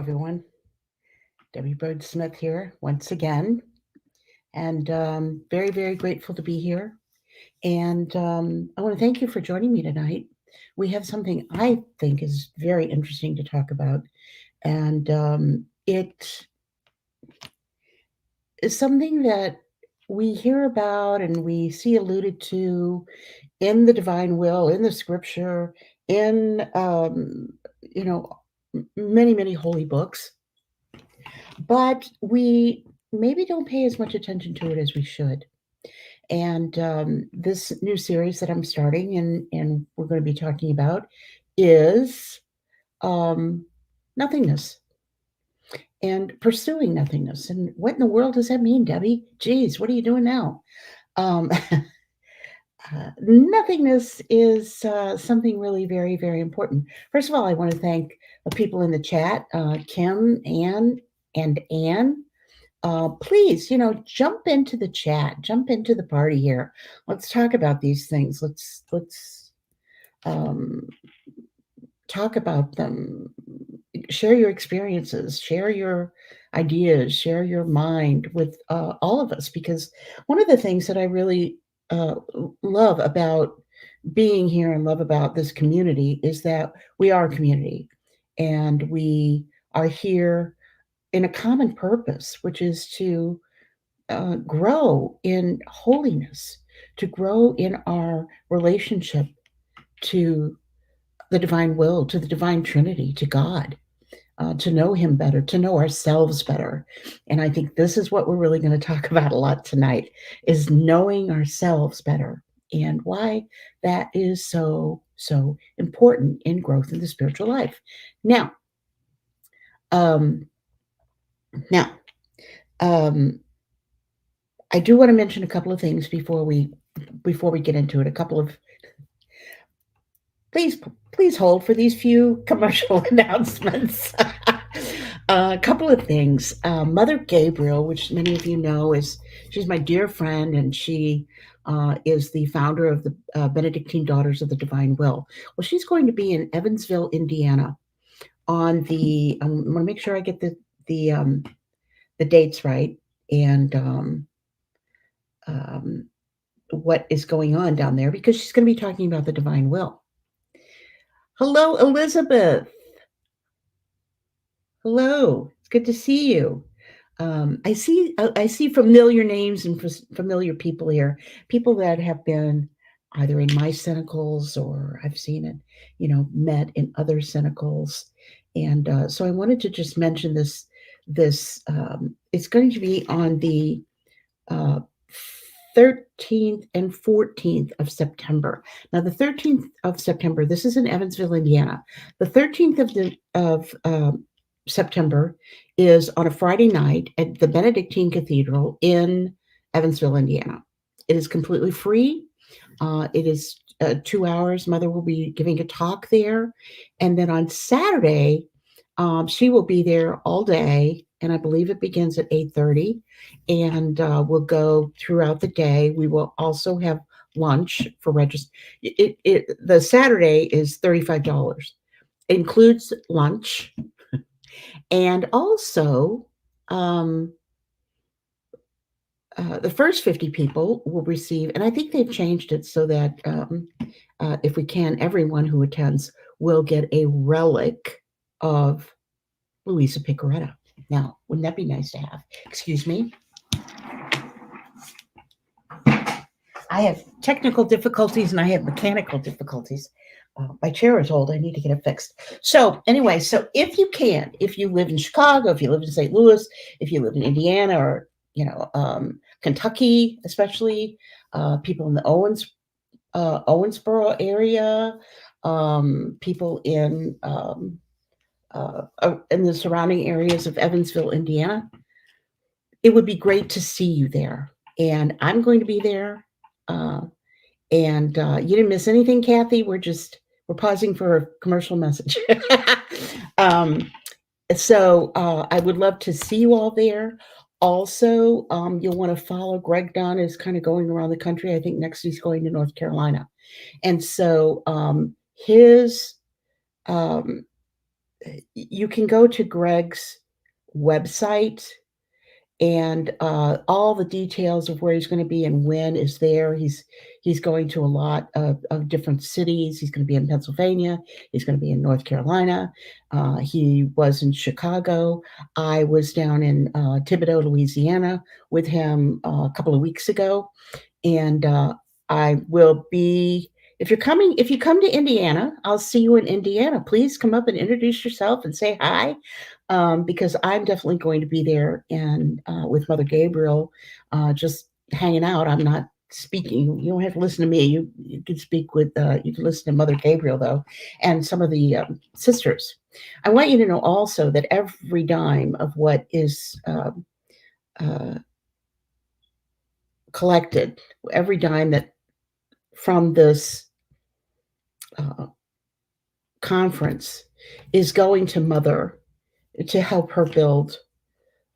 everyone. Debbie Bird Smith here once again, and very, very grateful to be here. And I want to thank you for joining me tonight. We have something I think is very interesting to talk about, and it is something that we hear about and we see alluded to in the divine will, in the scripture, in you know many, many holy books. But we maybe don't pay as much attention to it as we should. And this new series that I'm starting and we're going to be talking about is um, nothingness and pursuing nothingness. And what in the world does that mean, Debbie? Geez, what are you doing now? Um, nothingness is something really very, very important. First of all, I want to thank the people in the chat, Kim, Ann, and Anne. Please, jump into the chat, jump into the party here. Let's talk about these things. Let's um, talk about them. Share your experiences, share your ideas, share your mind with all of us. Because one of the things that I really love about being here and love about this community is that we are a community, and we are here in a common purpose, which is to grow in holiness, to grow in our relationship to the divine will, to the divine Trinity, to God, to know Him better, to know ourselves better. And I think this is what we're really going to talk about a lot tonight: is knowing ourselves better and why that is so important in growth in the spiritual life. Now, um, now, um, I do want to mention a couple of things before we get into it. A couple of please hold for these few commercial announcements. A couple of things. Mother Gabriel, which many of you know, she's my dear friend, and she is the founder of the Benedictine Daughters of the Divine Will. Well, she's going to be in Evansville, Indiana, on the. I want to make sure I get the dates right, and what is going on down there, because she's going to be talking about the divine will. Hello, Elizabeth. Hello, it's good to see you. I see familiar names and familiar people here, people that have been either in my CENACLEs or I've seen it, met in other CENACLEs. And so I wanted to just mention this. It's going to be on the 13th and 14th of September. Now, the 13th of September, this is in Evansville, Indiana. The 13th of September is on a Friday night at the Benedictine Cathedral in Evansville, Indiana. It is completely free. It is 2 hours. Mother will be giving a talk there. And then on Saturday, she will be there all day, and I believe it begins at 8:30, and we'll go throughout the day. We will also have lunch for register. The Saturday is $35. It includes lunch, and also the first 50 people will receive, and I think they've changed it so that if we can, everyone who attends will get a relic of Luisa Picaretta. Now, wouldn't that be nice to have? Excuse me. I have technical difficulties and I have mechanical difficulties. My chair is old. I need to get it fixed. So anyway, if you can, if you live in Chicago, if you live in St. Louis, if you live in Indiana or, Kentucky, especially people in the Owensboro area, people in the surrounding areas of Evansville, Indiana, it would be great to see you there. And I'm going to be there. And you didn't miss anything, Kathy. We're pausing for a commercial message. So I would love to see you all there. Also, you'll want to follow Greg Dunn, is kind of going around the country. I think next he's going to North Carolina. And so his you can go to Greg's website, and all the details of where he's going to be and when is there. He's going to a lot of different cities. He's going to be in Pennsylvania. He's going to be in North Carolina. He was in Chicago. I was down in Thibodaux, Louisiana, with him a couple of weeks ago, and I will be. If you come to Indiana, I'll see you in Indiana. Please come up and introduce yourself and say hi, because I'm definitely going to be there, and with Mother Gabriel, just hanging out. I'm not speaking. You don't have to listen to me. You can speak with. You can listen to Mother Gabriel though, and some of the sisters. I want you to know also that every dime of what is uh, collected, every dime that from this uh, conference is going to Mother to help her build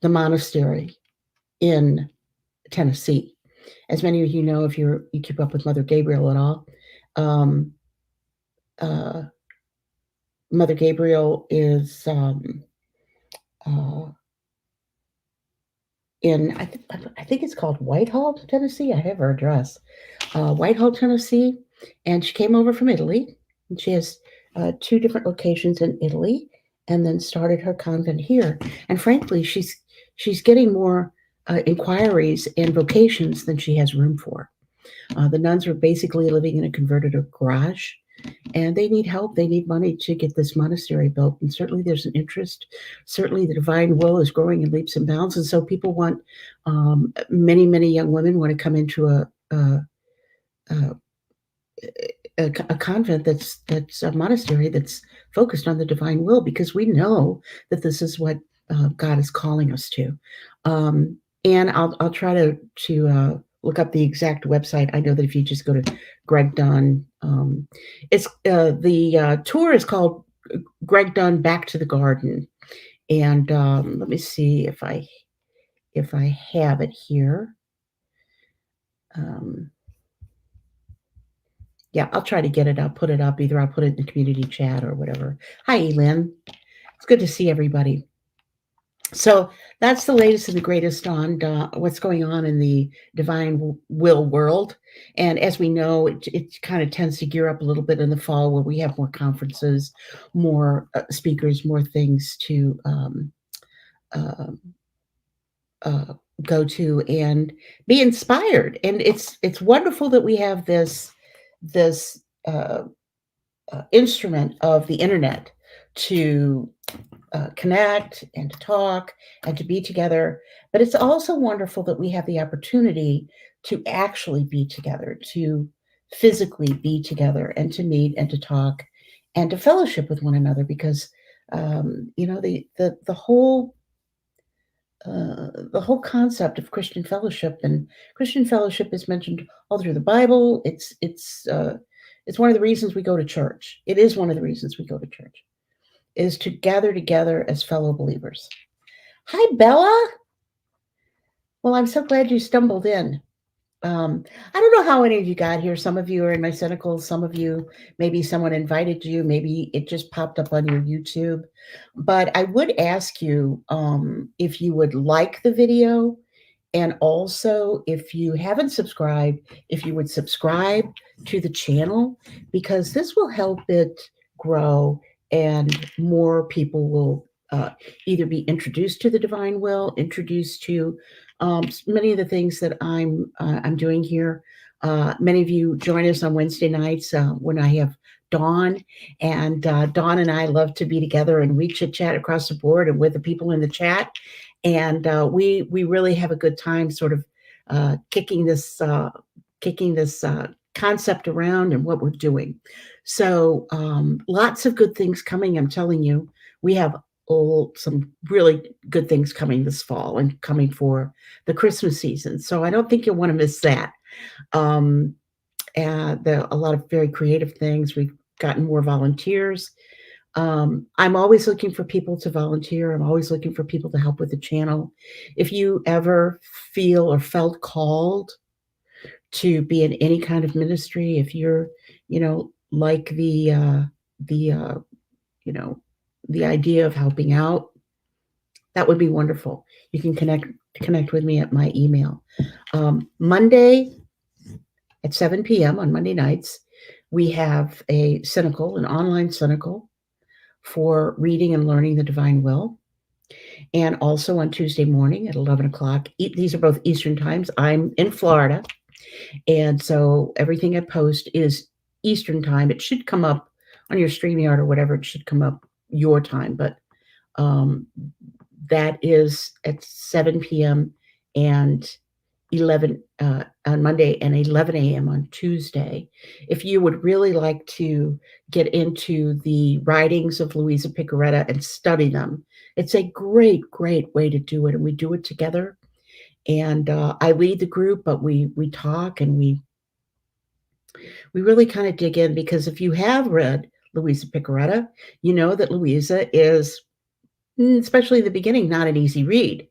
the monastery in Tennessee. As many of you know, if you keep up with Mother Gabriel at all, um, uh, Mother Gabriel is uh, in I think it's called Whitehall, Tennessee. I have her address, Whitehall, Tennessee, and she came over from Italy. And she has two different locations in Italy, and then started her convent here. And frankly, she's getting more inquiries and vocations than she has room for. The nuns are basically living in a converted garage, and they need help. They need money to get this monastery built. And certainly there's an interest. Certainly the divine will is growing in leaps and bounds. And so people want, many young women want to come into a, a convent that's a monastery that's focused on the divine will, because we know that this is what God is calling us to. And I'll try to look up the exact website. I know that if you just go to Greg Dunn, it's the tour is called Greg Dunn Back to the Garden, and let me see if I have it here. Yeah, I'll try to get it. I'll put it up. Either I'll put it in the community chat or whatever. Hi, Elin. It's good to see everybody. So that's the latest and the greatest on what's going on in the divine will world. And as we know, it kind of tends to gear up a little bit in the fall, where we have more conferences, more speakers, more things to uh, go to and be inspired. And it's wonderful that we have this instrument of the internet to connect and to talk and to be together. But it's also wonderful that we have the opportunity to actually be together, to physically be together, and to meet and to talk and to fellowship with one another. Because the whole concept of Christian fellowship, and Christian fellowship is mentioned all through the Bible. It's one of the reasons we go to church. It is one of the reasons we go to church, is to gather together as fellow believers. Hi, Bella. Well, I'm so glad you stumbled in. I don't know how any of you got here. Some of you are in my CENACLE. Some of you, maybe someone invited you. Maybe it just popped up on your YouTube. But I would ask you if you would like the video, and also if you haven't subscribed, if you would subscribe to the channel, because this will help it grow, and more people will either be introduced to the divine will, introduced to many of the things that I'm doing here. Many of you join us on Wednesday nights when I have Dawn, and Dawn and I love to be together, and we chit chat across the board and with the people in the chat, and we really have a good time, sort of kicking this concept around and what we're doing. So lots of good things coming. I'm telling you, we have some really good things coming this fall and coming for the Christmas season. So I don't think you'll want to miss that. And there are a lot of very creative things. We've gotten more volunteers. I'm always looking for people to volunteer. I'm always looking for people to help with the channel. If you ever feel or felt called to be in any kind of ministry, if you're, like the the idea of helping out, that would be wonderful. You can connect with me at my email. Monday at 7 p.m. on Monday nights, we have a CENACLE, an online CENACLE for reading and learning the divine will. And also on Tuesday morning at 11 o'clock. These are both Eastern times. I'm in Florida. And so everything I post is Eastern time. It should come up on your StreamYard or whatever. It should come up your time. But that is at 7 p.m. and 11 on Monday and 11 a.m. on Tuesday. If you would really like to get into the writings of Luisa Picaretta and study them, it's a great, great way to do it. And we do it together. And I lead the group, but we talk and we really kind of dig in, because if you have read Luisa Picaretta, you know that Luisa is, especially in the beginning, not an easy read.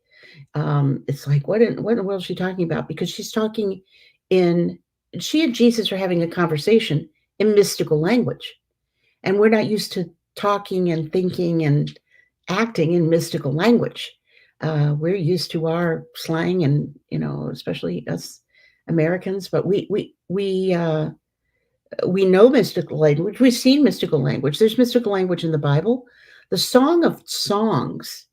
It's like, what in the world is she talking about? Because she's talking she and Jesus are having a conversation in mystical language. And we're not used to talking and thinking and acting in mystical language. We're used to our slang and, especially us Americans, but we know mystical language. We've seen mystical language. There's mystical language in the Bible. The Song of Songs,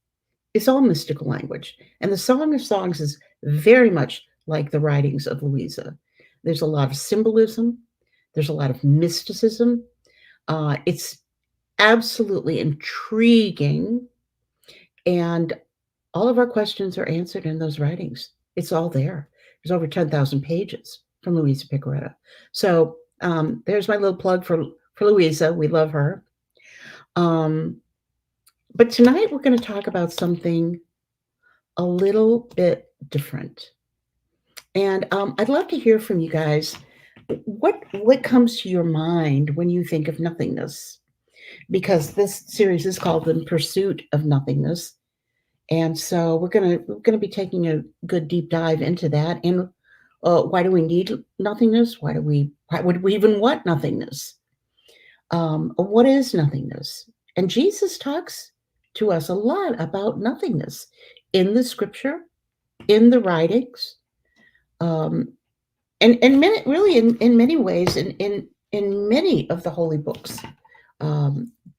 it's all mystical language. And the Song of Songs is very much like the writings of Luisa. There's a lot of symbolism. There's a lot of mysticism. It's absolutely intriguing. And all of our questions are answered in those writings. It's all there. There's over 10,000 pages from Luisa Picaretta. So there's my little plug for Luisa. We love her. But tonight we're going to talk about something a little bit different. And I'd love to hear from you guys. What comes to your mind when you think of nothingness? Because this series is called "In Pursuit of Nothingness," and so we're gonna be taking a good deep dive into that. And why do we need nothingness? Why would we even want nothingness? What is nothingness? And Jesus talks to us a lot about nothingness in the scripture, in the writings, and many, really in many ways, in many of the holy books.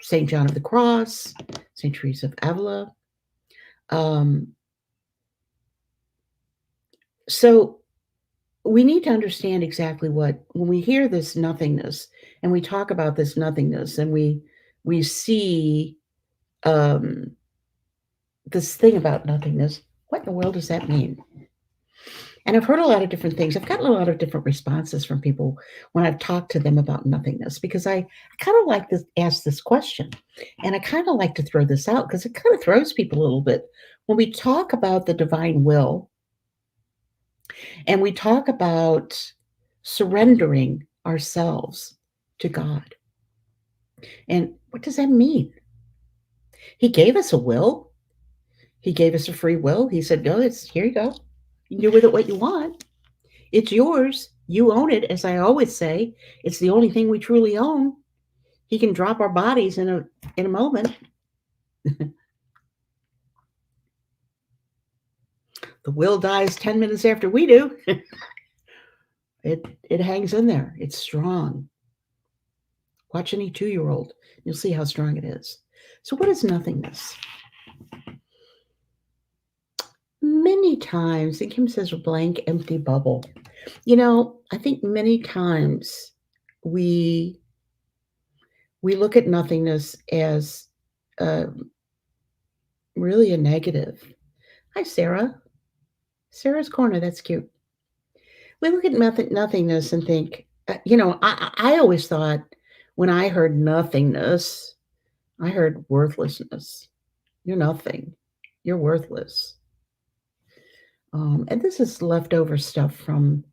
St. John of the Cross, St. Teresa of Avila. So we need to understand exactly when we hear this nothingness and we talk about this nothingness and we see this thing about nothingness, what in the world does that mean? And I've heard a lot of different things. I've gotten a lot of different responses from people when I've talked to them about nothingness, because I kind of like to ask this question. And I kind of like to throw this out because it kind of throws people a little bit. When we talk about the divine will and we talk about surrendering ourselves to God, and what does that mean? He gave us a will. He gave us a free will. He said, no, here you go. You can do with it what you want. It's yours. You own it, as I always say. It's the only thing we truly own. He can drop our bodies in a moment. The will dies 10 minutes after we do. It hangs in there. It's strong. Watch any 2-year-old. You'll see how strong it is. So what is nothingness? Many times, and Kim says a blank, empty bubble. I think many times we look at nothingness as really a negative. Hi, Sarah. Sarah's Corner, that's cute. We look at nothingness and think, I always thought when I heard nothingness, I heard worthlessness. You're nothing. You're worthless. And this is leftover stuff from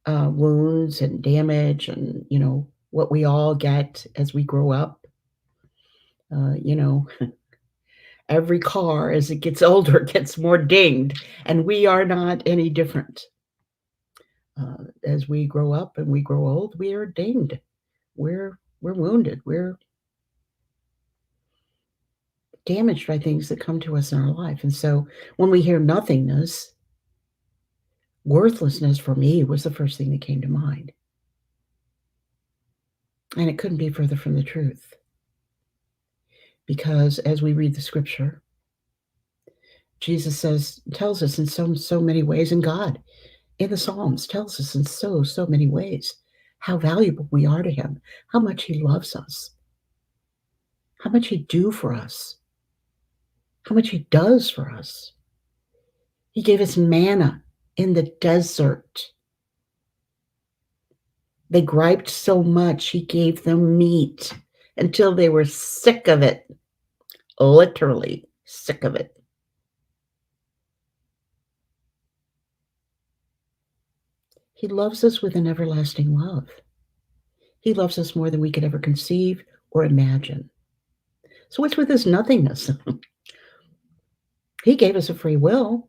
wounds and damage and, what we all get as we grow up. Every car as it gets older gets more dinged, and we are not any different. As we grow up and we grow old, we are dinged. We're wounded. damaged by things that come to us in our life. And so when we hear nothingness, worthlessness for me was the first thing that came to mind. And it couldn't be further from the truth. Because as we read the scripture, Jesus tells us in so many ways, and God in the Psalms tells us in so many ways how valuable we are to him, how much he loves us, how much he'd do for us, how much he does for us. He gave us manna in the desert. They griped so much, he gave them meat until they were sick of it, literally sick of it. He loves us with an everlasting love. He loves us more than we could ever conceive or imagine. So what's with this nothingness? He gave us a free will.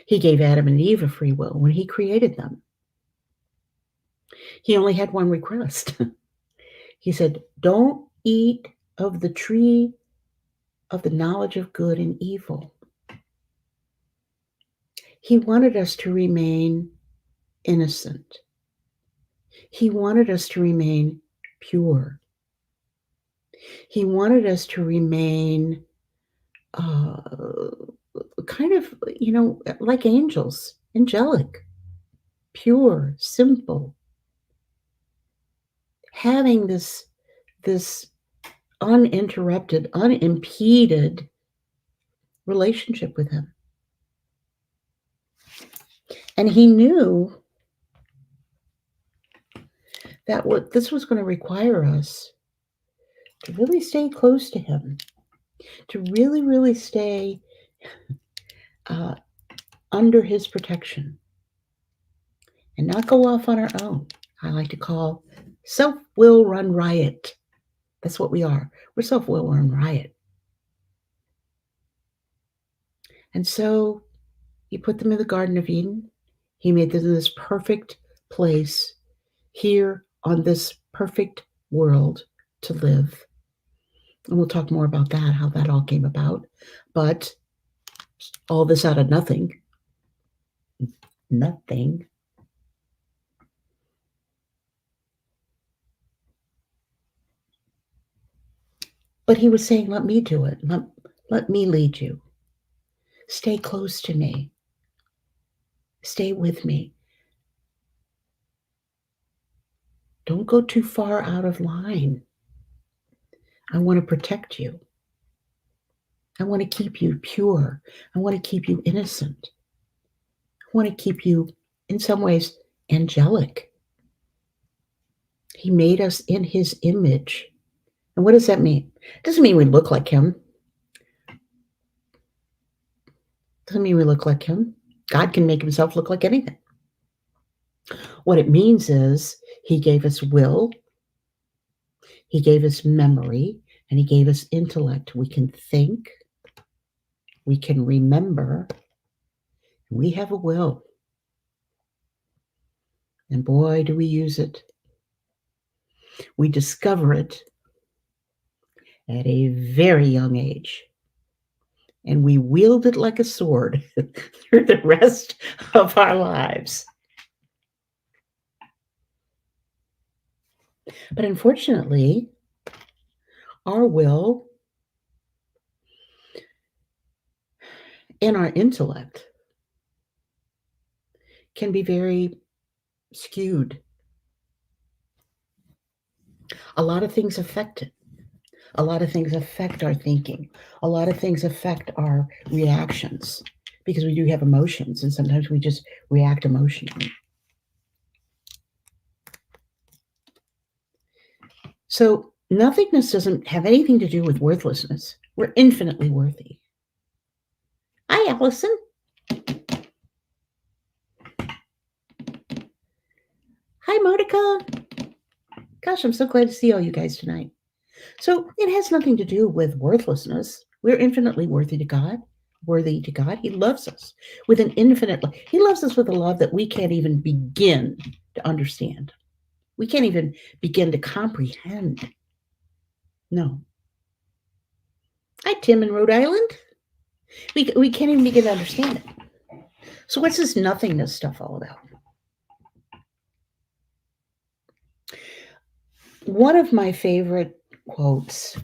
He gave Adam and Eve a free will when he created them. He only had one request. He said, don't eat of the tree of the knowledge of good and evil. He wanted us to remain innocent. He wanted us to remain pure. He wanted us to remain kind of, like angels, angelic, pure, simple, having this uninterrupted, unimpeded relationship with him. And he knew that what this was going to require us to really stay close to him, to really stay under his protection and not go off on our own. I like to call self-will run riot. That's what we are. We're self-will run riot. And so he put them in the Garden of Eden. He made them this perfect place here on this perfect world to live. And we'll talk more about that, how that all came about. But all this out of nothing. Nothing. But he was saying, let me do it. Let me lead you. Stay close to me. Stay with me. Don't go too far out of line. I want to protect you. I want to keep you pure. I want to keep you innocent. I want to keep you, in some ways, angelic. He made us in his image. And what does that mean? It doesn't mean we look like him. Doesn't mean we look like him. God can make himself look like anything. What it means is he gave us will, he gave us memory, and he gave us intellect. We can think, we can remember, we have a will. And boy, do we use it. We discover it at a very young age. And we wield it like a sword through the rest of our lives. But unfortunately, our will and our intellect can be very skewed. A lot of things affect it. A lot of things affect our thinking. A lot of things affect our reactions because we do have emotions, and sometimes we just react emotionally. So nothingness doesn't have anything to do with worthlessness. We're infinitely worthy. Hi, Allison. Hi, Monica. Gosh, I'm so glad to see all you guys tonight. So it has nothing to do with worthlessness. We're infinitely worthy to God. He loves us with an infinite love. He loves us with a love that we can't even begin to understand. We can't even begin to comprehend. No. Hi, Tim in Rhode Island. We can't even begin to understand it. So what's this nothingness stuff all about? One of my favorite quotes,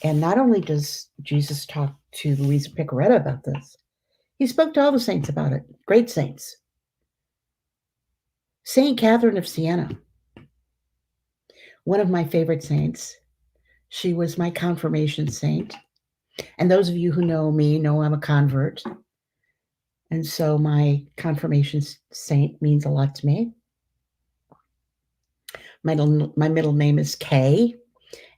and not only does Jesus talk to Luisa Picaretta about this, he spoke to all the saints about it, great saints. Saint Catherine of Siena, one of my favorite saints. She was my confirmation saint. And those of you who know me know I'm a convert. And so my confirmation saint means a lot to me. My middle name is Kay.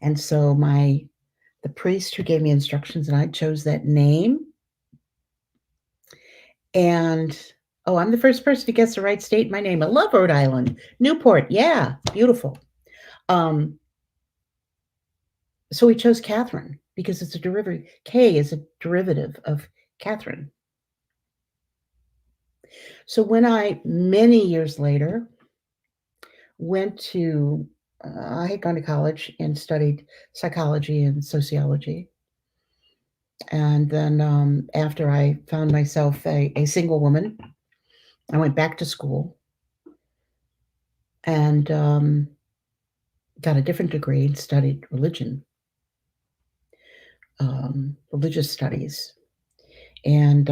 And so the priest who gave me instructions and I chose that name. And I'm the first person to guess the right state in my name. I love Rhode Island. Newport, yeah, beautiful. So we chose Catherine because it's a derivative. K is a derivative of Catherine. So when I, many years later, I had gone to college and studied psychology and sociology. And then after I found myself a single woman, I went back to school and got a different degree and studied religion, religious studies. And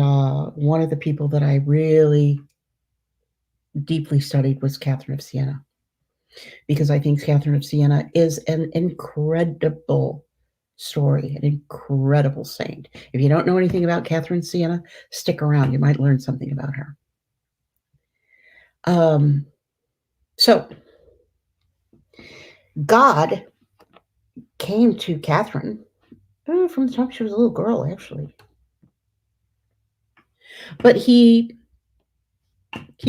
one of the people that I really deeply studied was Catherine of Siena, because I think Catherine of Siena is an incredible story, an incredible saint. If you don't know anything about Catherine of Siena, stick around. You might learn something about her. So God came to Catherine from the time she was a little girl, actually. But he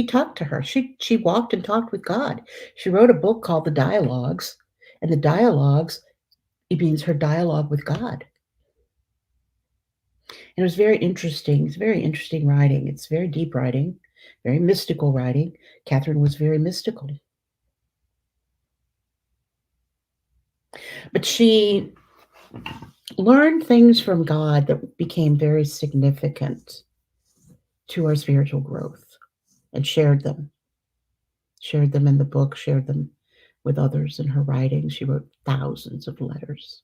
talked to her. She walked and talked with God. She wrote a book called The Dialogues, and the Dialogues, it means her dialogue with God. And it was very interesting. It's very interesting writing. It's very deep writing, very mystical writing. Catherine was very mystical. But she learned things from God that became very significant to our spiritual growth and shared them in the book, shared them with others in her writing. She wrote thousands of letters.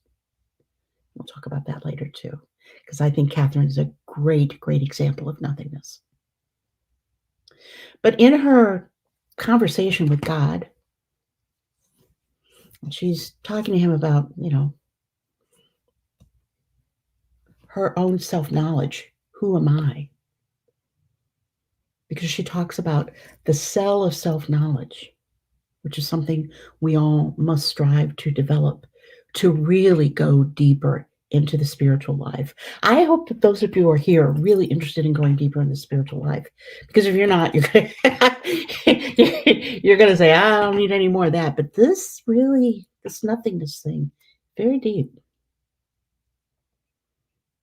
We'll talk about that later too, because I think Catherine is a great, great example of nothingness. But in her conversation with God, she's talking to him about, her own self-knowledge. Who am I? Because she talks about the cell of self-knowledge, which is something we all must strive to develop to really go deeper into the spiritual life. I hope that those of you who are here are really interested in going deeper in the spiritual life. Because if you're not, you're going to say, I don't need any more of that. But this nothingness thing, very deep.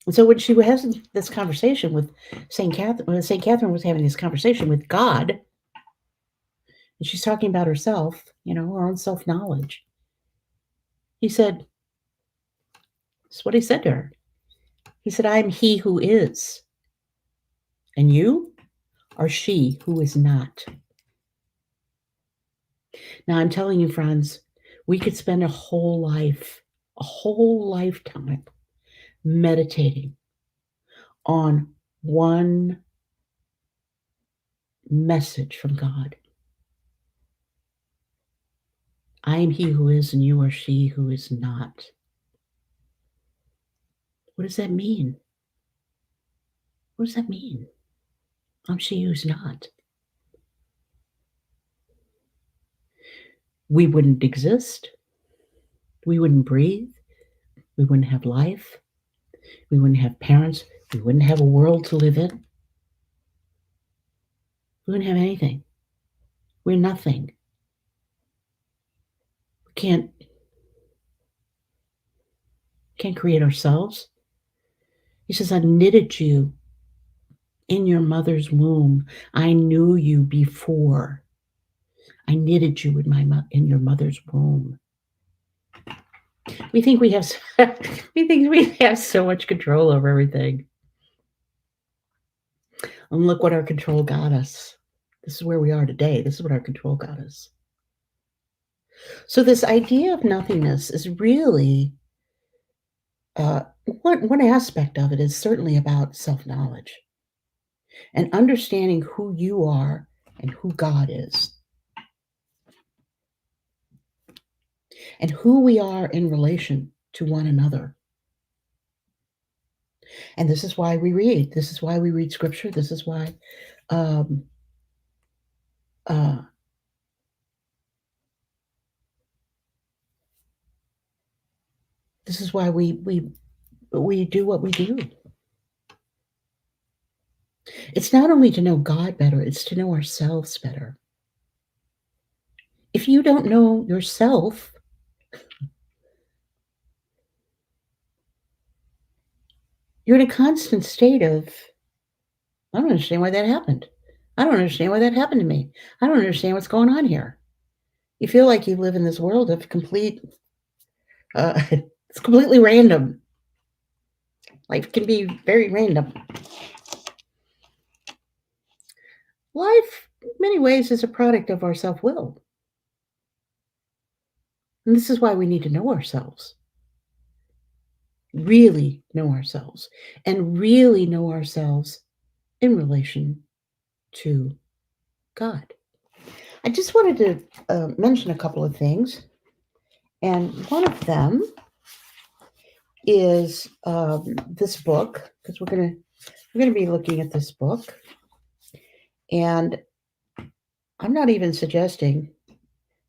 And so when she was having this conversation with St. Catherine, when St. Catherine was having this conversation with God, and she's talking about herself, her own self-knowledge, he said, this is what he said to her. He said, I am he who is, and you are she who is not. Now, I'm telling you, friends, we could spend a whole lifetime meditating on one message from God. I am he who is, and you are she who is not. What does that mean? What does that mean? I'm she who's not. We wouldn't exist. We wouldn't breathe. We wouldn't have life. We wouldn't have parents. We wouldn't have a world to live in. We wouldn't have anything. We're nothing. We can't create ourselves. He says, I knitted you in your mother's womb. I knew you before. I knitted you in your mother's womb. We think we have we think we have so much control over everything. And look what our control got us. This is where we are today. This is what our control got us. So this idea of nothingness is really one aspect of it is certainly about self-knowledge and understanding who you are and who God is and who we are in relation to one another. And this is why we read. This is why we read scripture. This is why um, uh, this is why we do what we do. It's not only to know God better, it's to know ourselves better. If you don't know yourself, you're in a constant state of, I don't understand why that happened. I don't understand why that happened to me. I don't understand what's going on here. You feel like you live in this world of it's completely random. Life can be very random. Life, in many ways, is a product of our self will. And this is why we need to know ourselves, really know ourselves, and really know ourselves in relation to God. I just wanted to mention a couple of things. And one of them is this book, because we're gonna be looking at this book, and I'm not even suggesting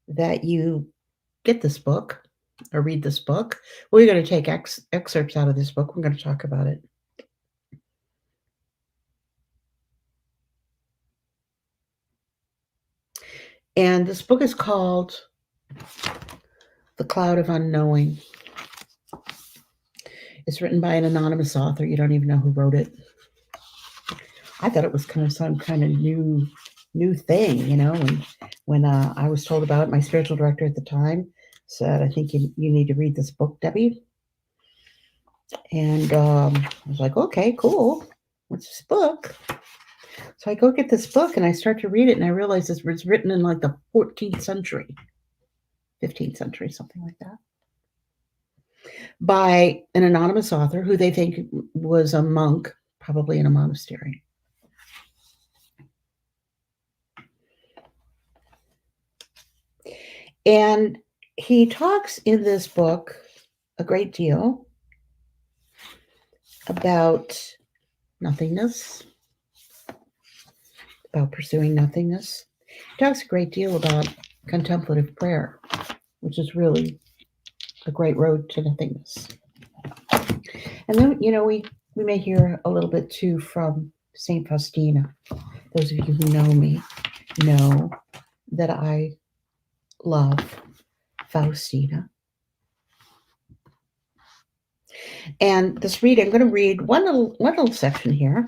that you get this book or read this book. We're going to take excerpts out of this book. We're going to talk about it. And this book is called The Cloud of Unknowing. It's written by an anonymous author. You don't even know who wrote it. I thought it was kind of some kind of new thing, you know. When I was told about it, my spiritual director at the time said, "I think you need to read this book, Debbie." And I was like, "Okay, cool. What's this book?" So I go get this book and I start to read it, and I realize it was written in like the 14th century, 15th century, something like that, by an anonymous author who they think was a monk, probably in a monastery. And he talks in this book a great deal about nothingness, about pursuing nothingness. He talks a great deal about contemplative prayer, which is really a great road to nothingness. And then, you know, we may hear a little bit too from Saint Faustina. Those of you who know me know that I love Faustina. And this read, I'm going to read one little section here.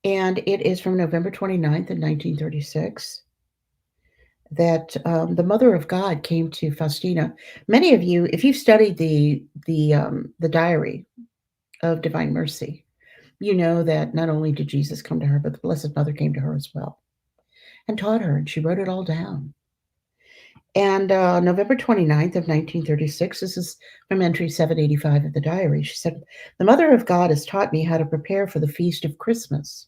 And it is from November 29th in 1936. That the Mother of God came to Faustina. Many of you, if you've studied the diary of Divine Mercy, you know that not only did Jesus come to her, but the Blessed Mother came to her as well and taught her, and she wrote it all down. And November 29th of 1936, this is from entry 785 of the diary, she said, "The Mother of God has taught me how to prepare for the feast of Christmas.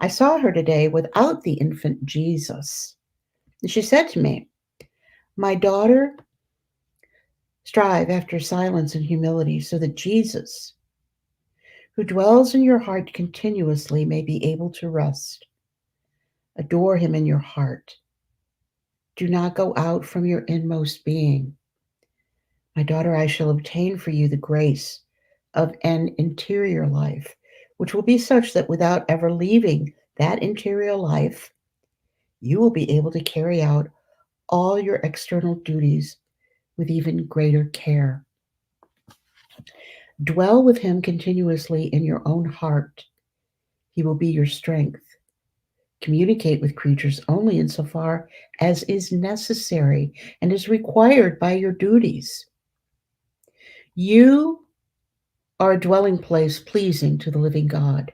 I saw her today without the infant Jesus. And she said to me, 'My daughter, strive after silence and humility so that Jesus, who dwells in your heart continuously, may be able to rest. Adore him in your heart. Do not go out from your inmost being. My daughter, I shall obtain for you the grace of an interior life, which will be such that without ever leaving that interior life, you will be able to carry out all your external duties with even greater care. Dwell with him continuously in your own heart. He will be your strength, Communicate with creatures only insofar as is necessary and is required by your duties. You are a dwelling place pleasing to the living God.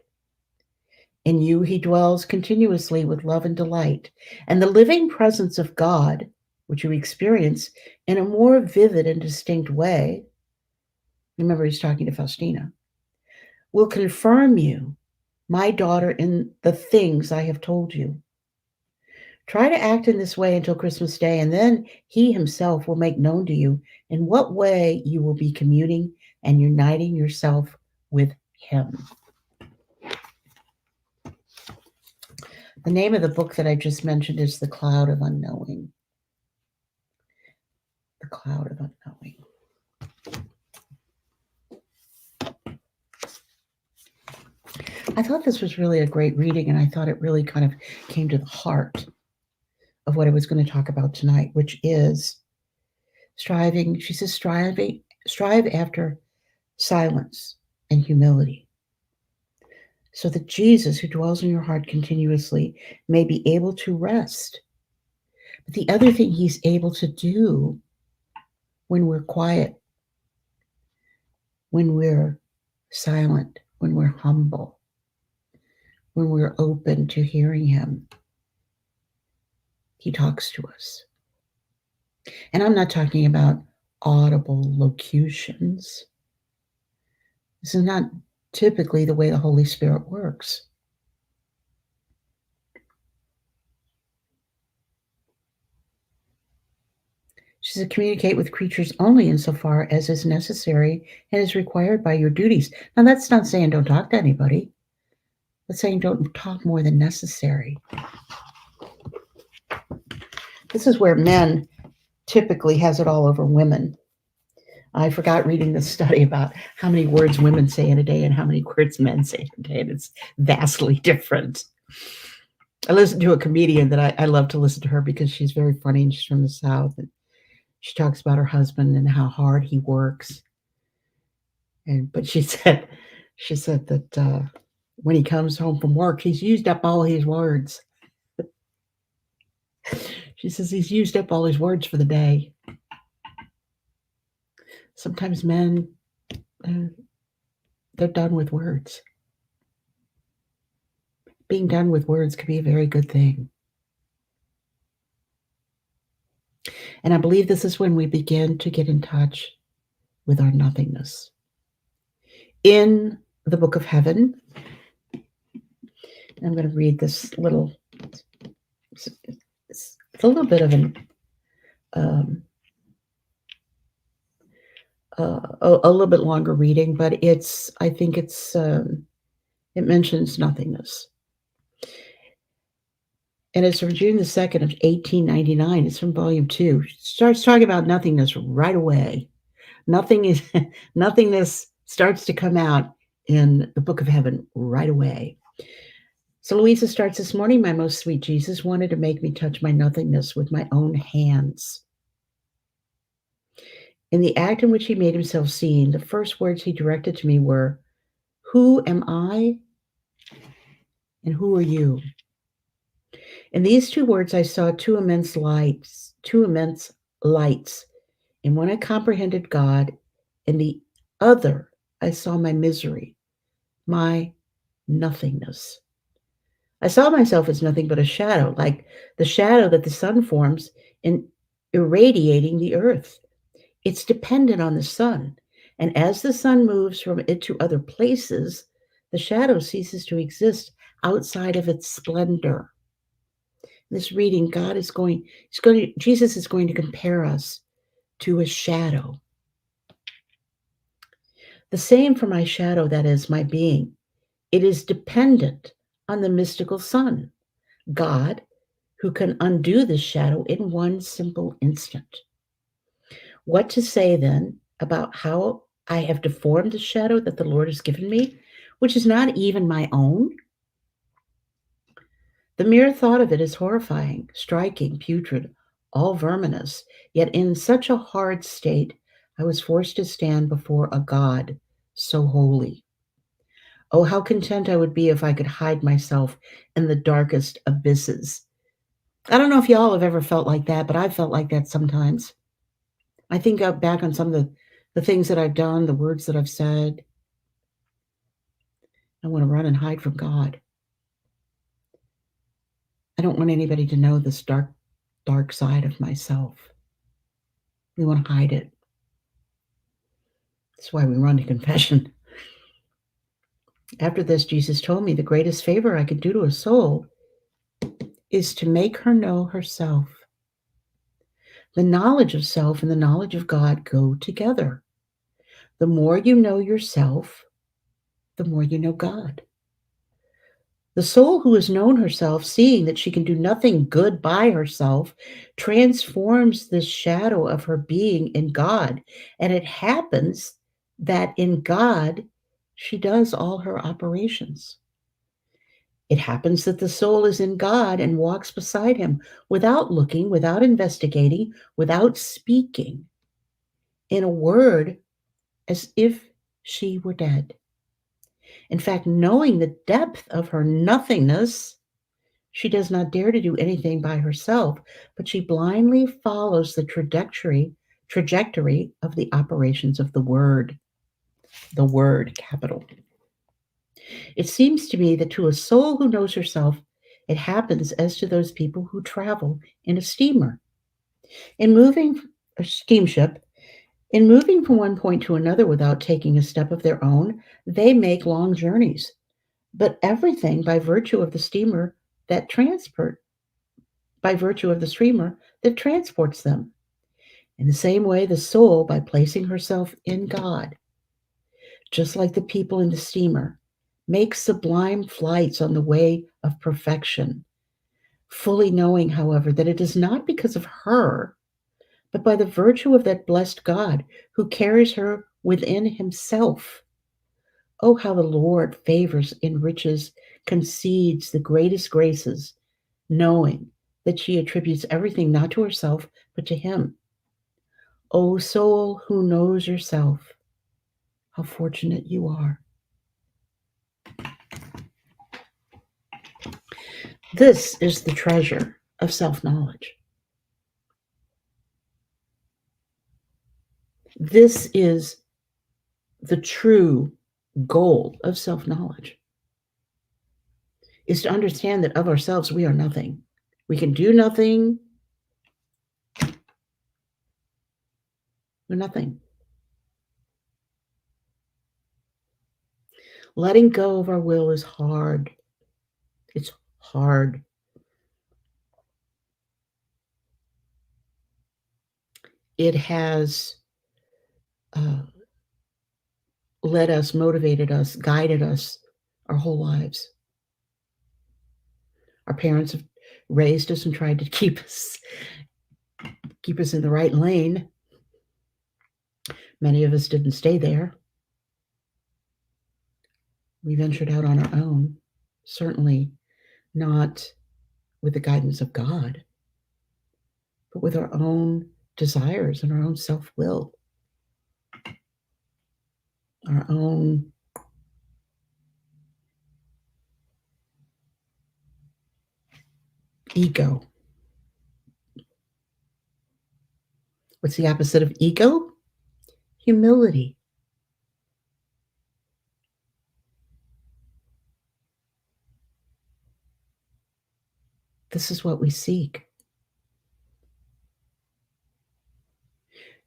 In you he dwells continuously with love and delight, and the living presence of God, which you experience in a more vivid and distinct way, remember he's talking to Faustina, will confirm you, my daughter, in the things I have told you. Try to act in this way until Christmas Day, and then he himself will make known to you in what way you will be communing and uniting yourself with him. The name of the book that I just mentioned is The Cloud of Unknowing. The Cloud of Unknowing. I thought this was really a great reading, and I thought it really kind of came to the heart of what I was going to talk about tonight, which is striving. She says, strive after silence and humility, so that Jesus, who dwells in your heart continuously, may be able to rest. But the other thing he's able to do when we're quiet, when we're silent, when we're humble, when we're open to hearing him, he talks to us. And I'm not talking about audible locutions. This is not typically the way the Holy Spirit works. She said, communicate with creatures only insofar as is necessary and is required by your duties. Now, that's not saying don't talk to anybody. That's saying don't talk more than necessary. This is where men typically has it all over women. I forgot reading this study about how many words women say in a day and how many words men say in a day, and it's vastly different. I listened to a comedian that I love to listen to her because she's very funny and she's from the South, and she talks about her husband and how hard he works. But she said that when he comes home from work, he's used up all his words. She says he's used up all his words for the day. Sometimes men, they're done with words. Being done with words can be a very good thing. And I believe this is when we begin to get in touch with our nothingness. In the Book of Heaven, I'm going to read this little, it's a little bit of a little bit longer reading, but I think it mentions nothingness. And it's from June the 2nd of 1899. It's from volume 2. It starts talking about nothingness right away. Nothingness starts to come out in the Book of Heaven right away. So Luisa starts this morning. My most sweet Jesus wanted to make me touch my nothingness with my own hands. In the act in which he made himself seen, the first words he directed to me were, "Who am I and who are you?" In these two words, I saw two immense lights. In one, I comprehended God. In the other, I saw my misery, my nothingness. I saw myself as nothing but a shadow, like the shadow that the sun forms in irradiating the earth. It's dependent on the sun. And as the sun moves from it to other places, the shadow ceases to exist outside of its splendor. In this reading, Jesus is going to compare us to a shadow. The same for my shadow, that is my being. It is dependent on the mystical sun, God, who can undo this shadow in one simple instant. What to say then about how I have deformed the shadow that the Lord has given me, which is not even my own? The mere thought of it is horrifying, striking, putrid, all verminous, yet in such a hard state, I was forced to stand before a God so holy. Oh, how content I would be if I could hide myself in the darkest abysses. I don't know if y'all have ever felt like that, but I've felt like that sometimes. I think back on some of the things that I've done, the words that I've said. I want to run and hide from God. I don't want anybody to know this dark, dark side of myself. We want to hide it. That's why we run to confession. After this, Jesus told me the greatest favor I could do to a soul is to make her know herself. The knowledge of self and the knowledge of God go together. The more you know yourself, the more you know God. The soul who has known herself, seeing that she can do nothing good by herself, transforms the shadow of her being in God. And it happens that in God, she does all her operations. It happens that the soul is in God and walks beside him without looking, without investigating, without speaking. In a word, as if she were dead. In fact, knowing the depth of her nothingness, she does not dare to do anything by herself, but she blindly follows the trajectory of the operations of the word, capital. It seems to me that to a soul who knows herself, it happens as to those people who travel in a steamer. In moving a steamship, in moving from one point to another without taking a step of their own, they make long journeys. But everything by virtue of the steamer that transports them. In the same way, the soul, by placing herself in God, just like the people in the steamer, makes sublime flights on the way of perfection, fully knowing, however, that it is not because of her, but by the virtue of that blessed God who carries her within himself. Oh, how the Lord favors, enriches, concedes the greatest graces, knowing that she attributes everything not to herself, but to him. O soul who knows yourself, how fortunate you are. This is the treasure of self-knowledge. This is the true goal of self-knowledge, is to understand that of ourselves we are nothing. We can do nothing. We're nothing. Letting go of our will is hard. It's hard. It has led us, motivated us, guided us our whole lives. Our parents have raised us and tried to keep us in the right lane. Many of us didn't stay there. We ventured out on our own, certainly not with the guidance of God, but with our own desires and our own self-will, our own ego. What's the opposite of ego? Humility. This is what we seek.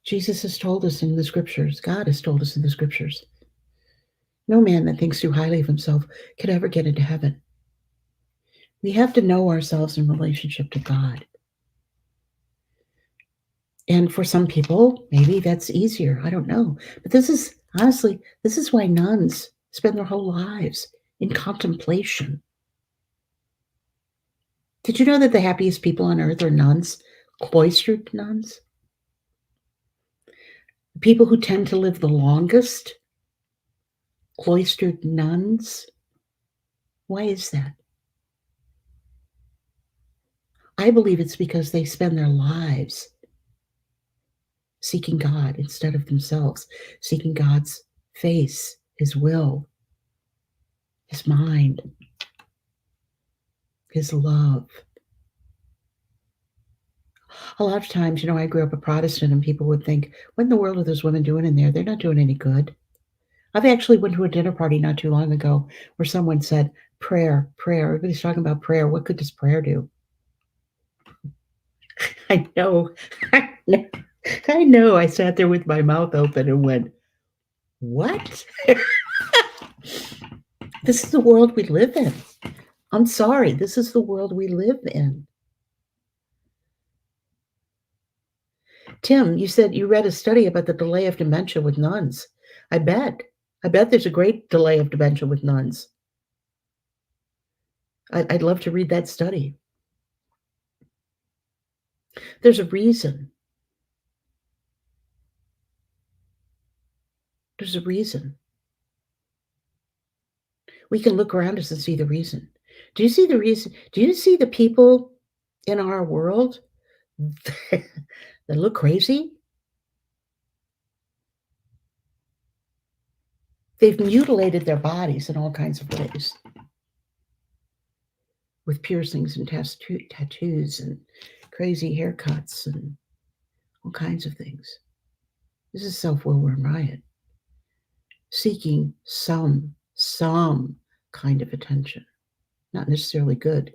Jesus has told us in the scriptures, God has told us in the scriptures, no man that thinks too highly of himself could ever get into heaven. We have to know ourselves in relationship to God. And for some people, maybe that's easier. I don't know. But this is, honestly, this is why nuns spend their whole lives in contemplation. Did you know that the happiest people on earth are nuns, cloistered nuns? The people who tend to live the longest, cloistered nuns. Why is that? I believe it's because they spend their lives seeking God instead of themselves, seeking God's face, his will. His mind, His love. A lot of times, I grew up a Protestant and people would think, what in the world are those women doing in there? They're not doing any good. I've actually went to a dinner party not too long ago where someone said, prayer, prayer. Everybody's talking about prayer. What good does prayer do? I know. I know. I sat there with my mouth open and went, what? This is the world we live in. I'm sorry. This is the world we live in. Tim, you said you read a study about the delay of dementia with nuns. I bet there's a great delay of dementia with nuns. I'd love to read that study. There's a reason. There's a reason. We can look around us and see the reason. Do you see the reason? Do you see the people in our world that look crazy? They've mutilated their bodies in all kinds of ways, with piercings and tattoos and crazy haircuts and all kinds of things. This is self-will and riot, seeking some kind of attention, not necessarily good.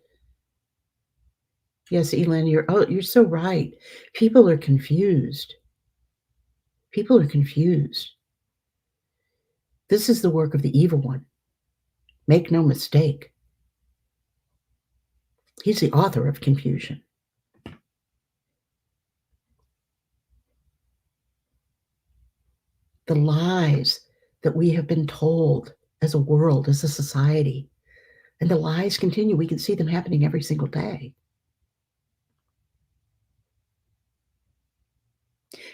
Yes, Elin, you're so right. People are confused. People are confused. This is the work of the evil one. Make no mistake. He's the author of confusion. The lies that we have been told as a world, as a society, and the lies continue. We can see them happening every single day.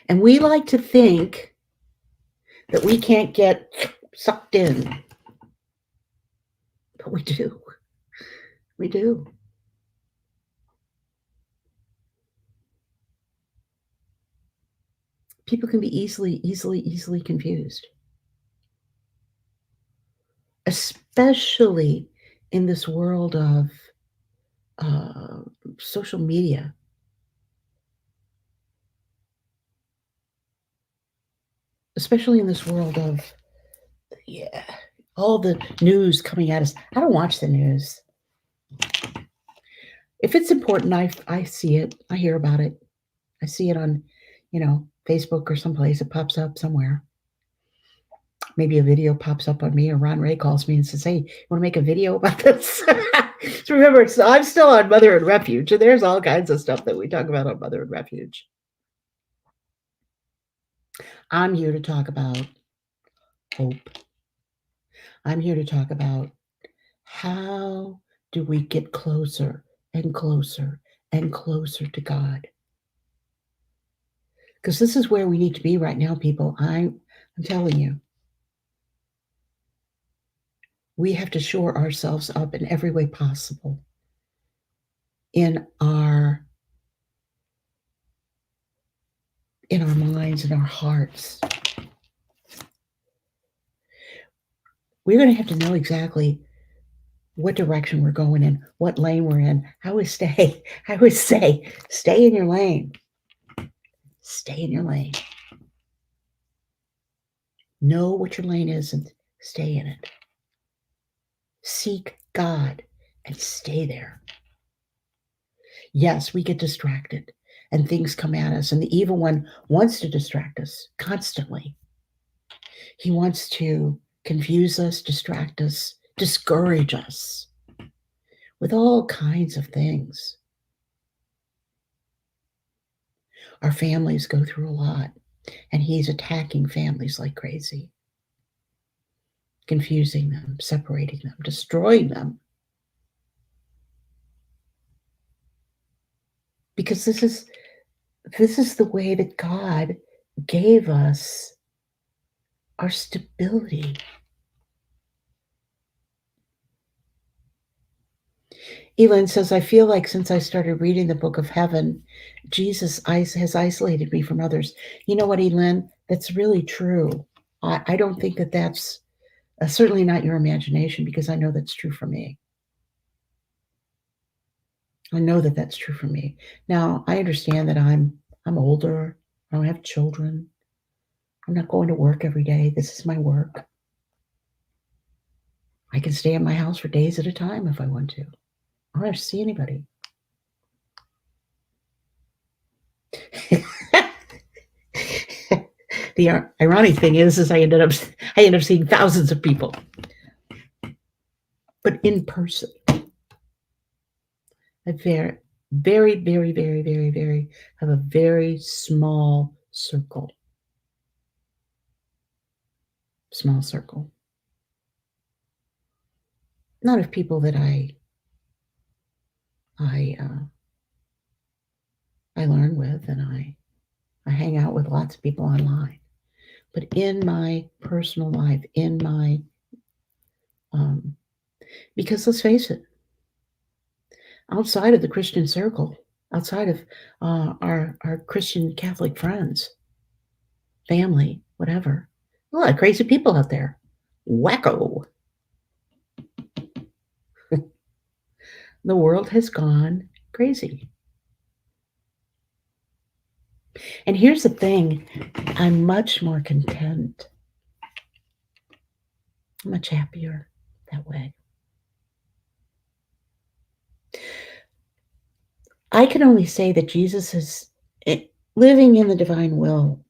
And we like to think that we can't get sucked in. But we do. We do. People can be easily confused. Especially in this world of social media. Especially in this world of, all the news coming at us. I don't watch the news. If it's important, I see it. I hear about it. I see it on, Facebook or someplace. It pops up somewhere. Maybe a video pops up on me, or Ron Ray calls me and says, hey, you want to make a video about this? So remember, I'm still on Mother and Refuge, and there's all kinds of stuff that we talk about on Mother and Refuge. I'm here to talk about hope. I'm here to talk about how do we get closer and closer and closer to God? Because this is where we need to be right now, people. I'm telling you. We have to shore ourselves up in every way possible in our minds and our hearts. We're going to have to know exactly what direction we're going in, what lane we're in. I always say, stay in your lane. Stay in your lane. Know what your lane is and stay in it. Seek God and stay there. Yes, we get distracted and things come at us, and the evil one wants to distract us constantly. He wants to confuse us, distract us, discourage us with all kinds of things. Our families go through a lot, and he's attacking families like crazy, confusing them, separating them, destroying them. Because this is the way that God gave us our stability. Elin says, I feel like since I started reading the Book of Heaven, Jesus has isolated me from others. You know what, Elin? That's really true. I don't think that that's Certainly not your imagination, because I know that's true for me. I know that that's true for me. Now, I understand that I'm older. I don't have children. I'm not going to work every day. This is my work. I can stay at my house for days at a time if I want to. I don't have to see anybody. The ironic thing is I end up seeing thousands of people, but in person. I very, very, very, very, very, very have a very small circle. Small circle. Not of people that I learn with, and I hang out with lots of people online. But in my personal life, in my because let's face it, outside of the Christian circle, outside of our Christian Catholic friends, family, whatever, a lot of crazy people out there. Wacko. The world has gone crazy. And here's the thing, I'm much more content. I'm much happier that way. I can only say that Jesus is living in the divine will,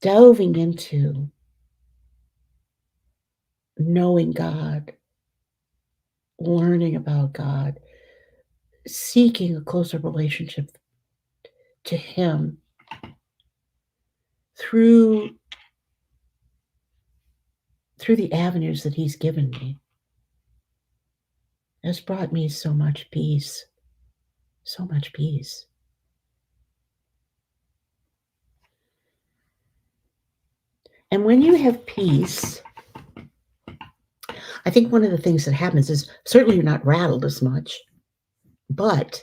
delving into knowing God, learning about God, seeking a closer relationship to Him through the avenues that He's given me, has brought me so much peace. So much peace. And when you have peace, I think one of the things that happens is certainly you're not rattled as much, but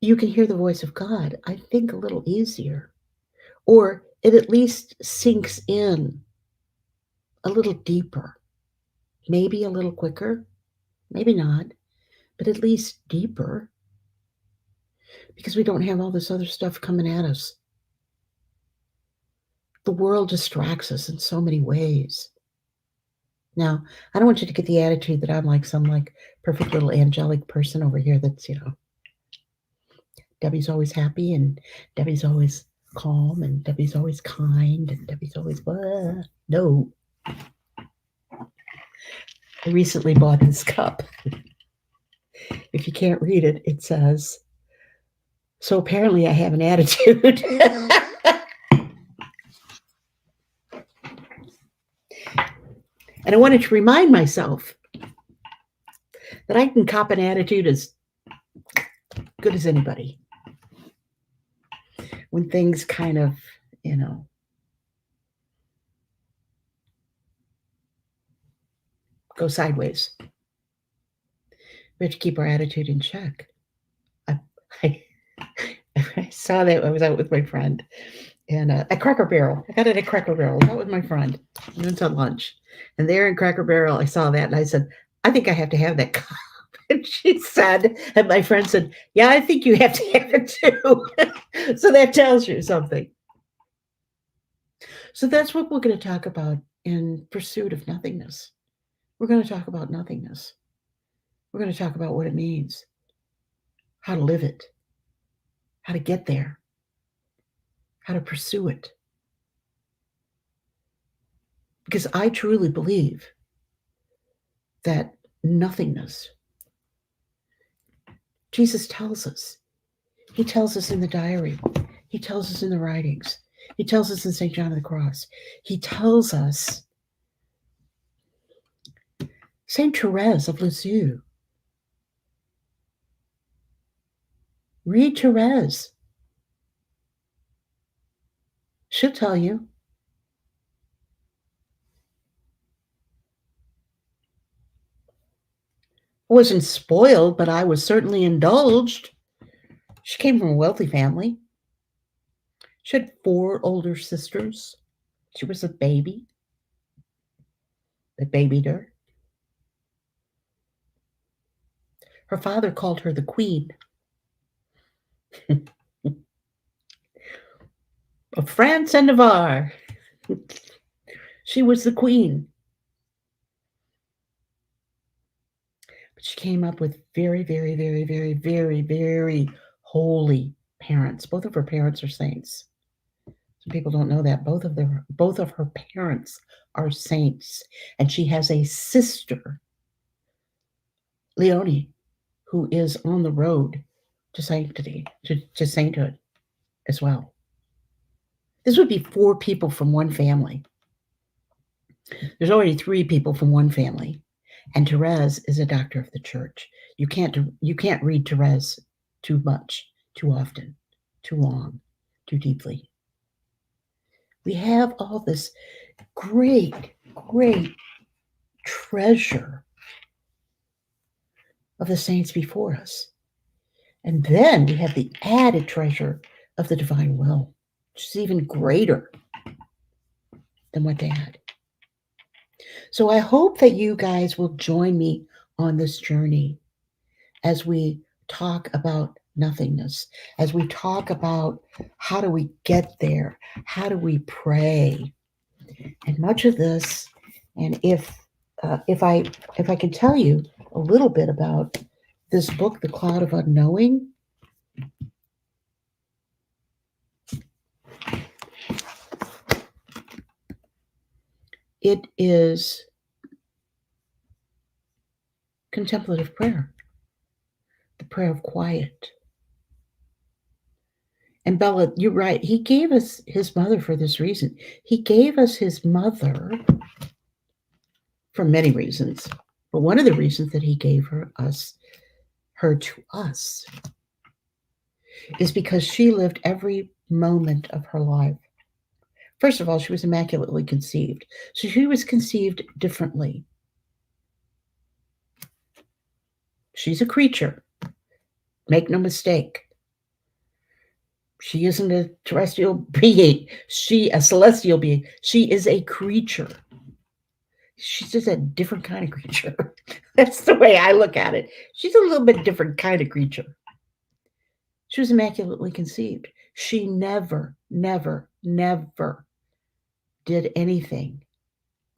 you can hear the voice of God, I think, a little easier, or it at least sinks in a little deeper, maybe a little quicker, maybe not, but at least deeper, because we don't have all this other stuff coming at us. The world distracts us in so many ways. Now, I don't want you to get the attitude that I'm like some perfect little angelic person over here that's, Debbie's always happy and Debbie's always calm and Debbie's always kind and Debbie's always, no. I recently bought this cup. If you can't read it, it says, so apparently I have an attitude. And I wanted to remind myself that I can cop an attitude as good as anybody. When things kind of, go sideways, we have to keep our attitude in check. I saw that I was out with my friend and at Cracker Barrel. I got it at Cracker Barrel. I was out with my friend. We went to lunch. And there in Cracker Barrel, I saw that and I said, I think I have to have that cup. And she said, and my friend said, yeah, I think you have to have it too. So that tells you something. So that's what we're going to talk about in Pursuit of Nothingness. We're going to talk about nothingness. We're going to talk about what it means, how to live it, how to get there, how to pursue it. Because I truly believe that nothingness, Jesus tells us. He tells us in the diary. He tells us in the writings. He tells us in St. John of the Cross. He tells us, St. Therese of Lisieux. Read Therese. She'll tell you. I wasn't spoiled, but I was certainly indulged. She came from a wealthy family. She had 4 older sisters. She was a baby. They babied her. Her father called her the queen of France and Navarre. She was the queen. But she came up with very, very, very, very, very, very holy parents. Both of her parents are saints. Some people don't know that. Both of her parents are saints. And she has a sister, Leonie, who is on the road to sanctity, to sainthood as well. This would be 4 people from one family. There's already 3 people from one family, and Therese is a doctor of the church. You can't read Therese too much, too often, too long, too deeply. We have all this great, great treasure of the saints before us. And then we have the added treasure of the divine will, which is even greater than what they had. So I hope that you guys will join me on this journey as we talk about nothingness, as we talk about how do we get there, how do we pray, and much of this. And if I can tell you a little bit about this book, The Cloud of Unknowing. It is contemplative prayer, the prayer of quiet. And Bella, you're right. He gave us his mother for this reason. He gave us his mother for many reasons. But one of the reasons that he gave her to us is because she lived every moment of her life. First of all, she was immaculately conceived. So she was conceived differently. She's a creature. Make no mistake. She isn't a terrestrial being. A celestial being. She is a creature. She's just a different kind of creature. That's the way I look at it. She's a little bit different kind of creature. She was immaculately conceived. She never, never, never did anything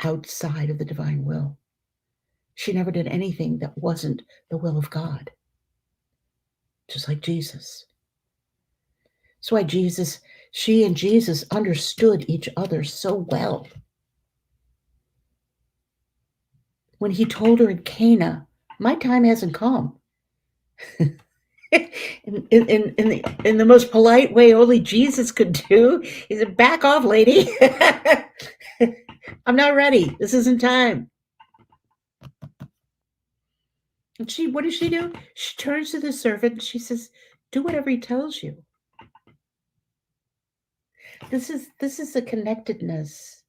outside of the divine will. She never did anything that wasn't the will of God. Just like Jesus. That's why she and Jesus understood each other so well. When he told her in Cana, my time hasn't come. in the most polite way only Jesus could do, he said, back off, lady. I'm not ready. This isn't time. And what does she do? She turns to the servant and she says, do whatever he tells you. This is a connectedness.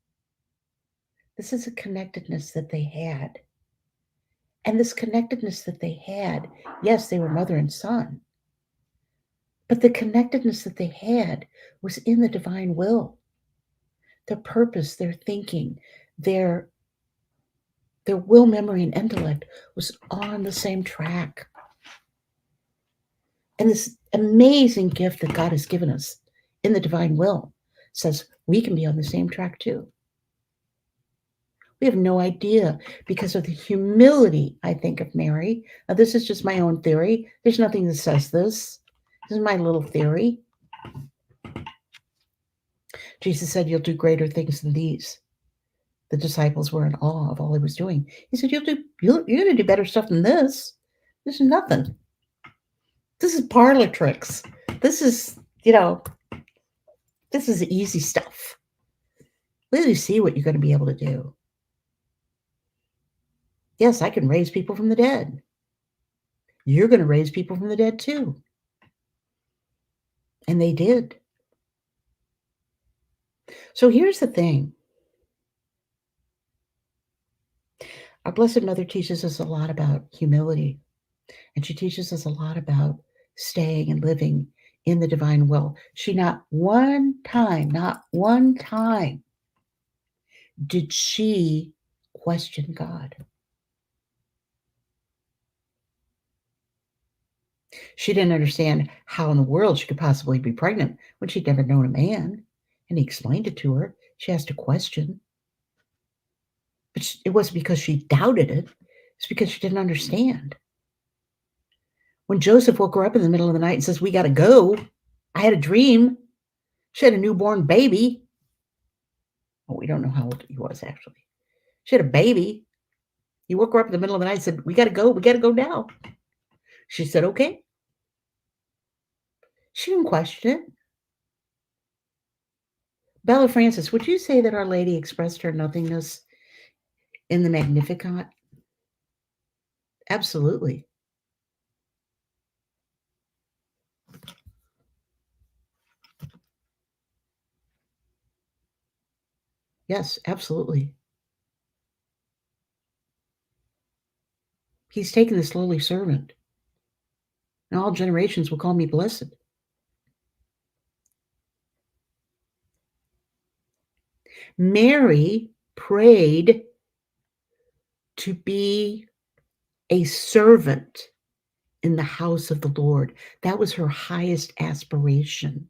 This is a connectedness that they had. And this connectedness that they had, yes, they were mother and son. But the connectedness that they had was in the divine will. Their purpose, their thinking, their will, memory, and intellect was on the same track. And this amazing gift that God has given us in the divine will says we can be on the same track too. We have no idea because of the humility, I think, of Mary. Now, this is just my own theory. There's nothing that says this. This is my little theory. Jesus said, you'll do greater things than these. The disciples were in awe of all he was doing. He said, you're going to do better stuff than this. This is nothing. This is parlor tricks. This is, this is easy stuff. Really see what you're going to be able to do. Yes, I can raise people from the dead. You're going to raise people from the dead too. And they did. So here's the thing. Our Blessed Mother teaches us a lot about humility. And she teaches us a lot about staying and living in the divine will. She not one time did she question God. She didn't understand how in the world she could possibly be pregnant when she'd never known a man. And he explained it to her. She asked a question. But it wasn't because she doubted it. It's because she didn't understand. When Joseph woke her up in the middle of the night and says, "We got to go. I had a dream. She had a newborn baby." Oh, we don't know how old he was, actually. She had a baby. He woke her up in the middle of the night and said, "We got to go. We got to go now." She said, "Okay." She didn't question it. Bella Francis, would you say that Our Lady expressed her nothingness in the Magnificat? Absolutely. Yes, absolutely. He's taken this lowly servant, and all generations will call me blessed. Mary prayed to be a servant in the house of the Lord. That was her highest aspiration.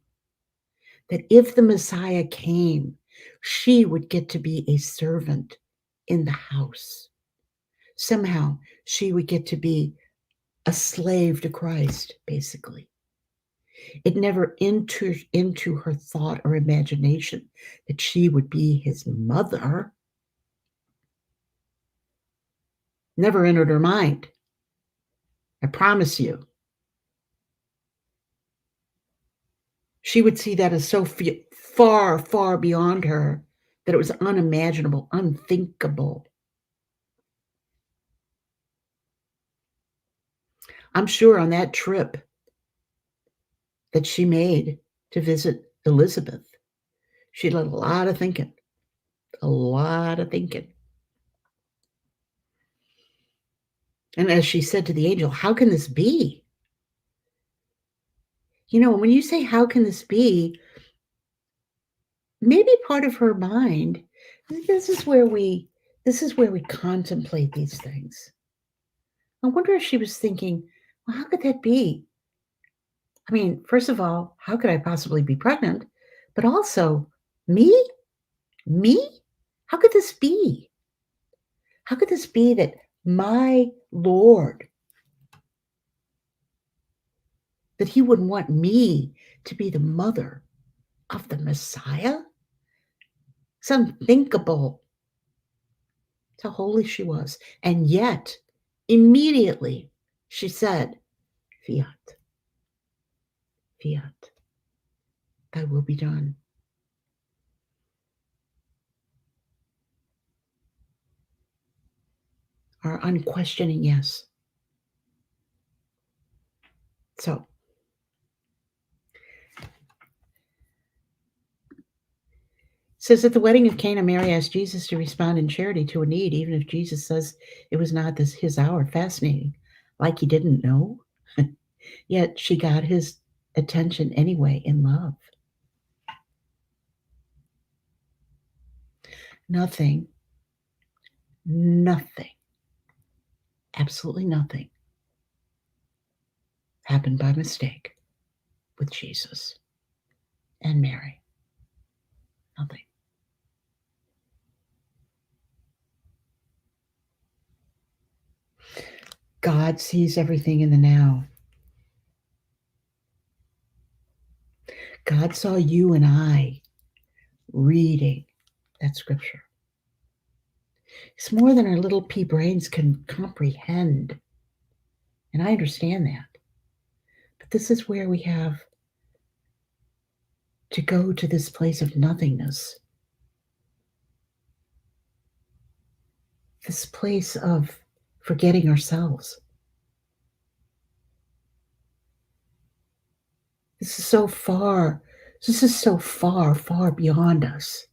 That if the Messiah came, she would get to be a servant in the house. Somehow she would get to be a slave to Christ, basically. It never entered into her thought or imagination that she would be his mother. Never entered her mind. I promise you. She would see that as so far, far beyond her that it was unimaginable, unthinkable. I'm sure on that trip that she made to visit Elizabeth, she did a lot of thinking, a lot of thinking. And as she said to the angel, "How can this be?" You know, when you say, "How can this be?" maybe part of her mind, this is where we contemplate these things. I wonder if she was thinking, well, how could that be? I mean, first of all, how could I possibly be pregnant? But also, me? Me? How could this be? How could this be that my Lord, that he would want me to be the mother of the Messiah? It's unthinkable. That's how holy she was. And yet, immediately, she said, "Fiat, fiat, thy will be done." Our unquestioning yes. So, says at the wedding of Cana, Mary asked Jesus to respond in charity to a need, even if Jesus says it was not his hour. Fascinating. Like he didn't know. Yet she got his attention anyway in love. Nothing, absolutely nothing happened by mistake with Jesus and Mary. Nothing. God sees everything in the now. God saw you and I reading that scripture. It's more than our little pea brains can comprehend. And I understand that. But this is where we have to go to this place of nothingness. This place of forgetting ourselves. This is so far. This is so far, far beyond us.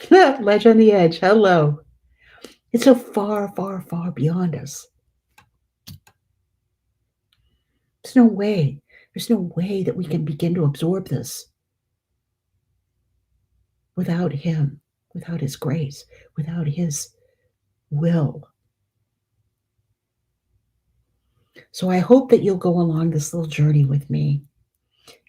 Ledge on the edge. Hello. It's so far, far, far beyond us. There's no way There's no way that we can begin to absorb this without Him, without His grace, without His will. So I hope that you'll go along this little journey with me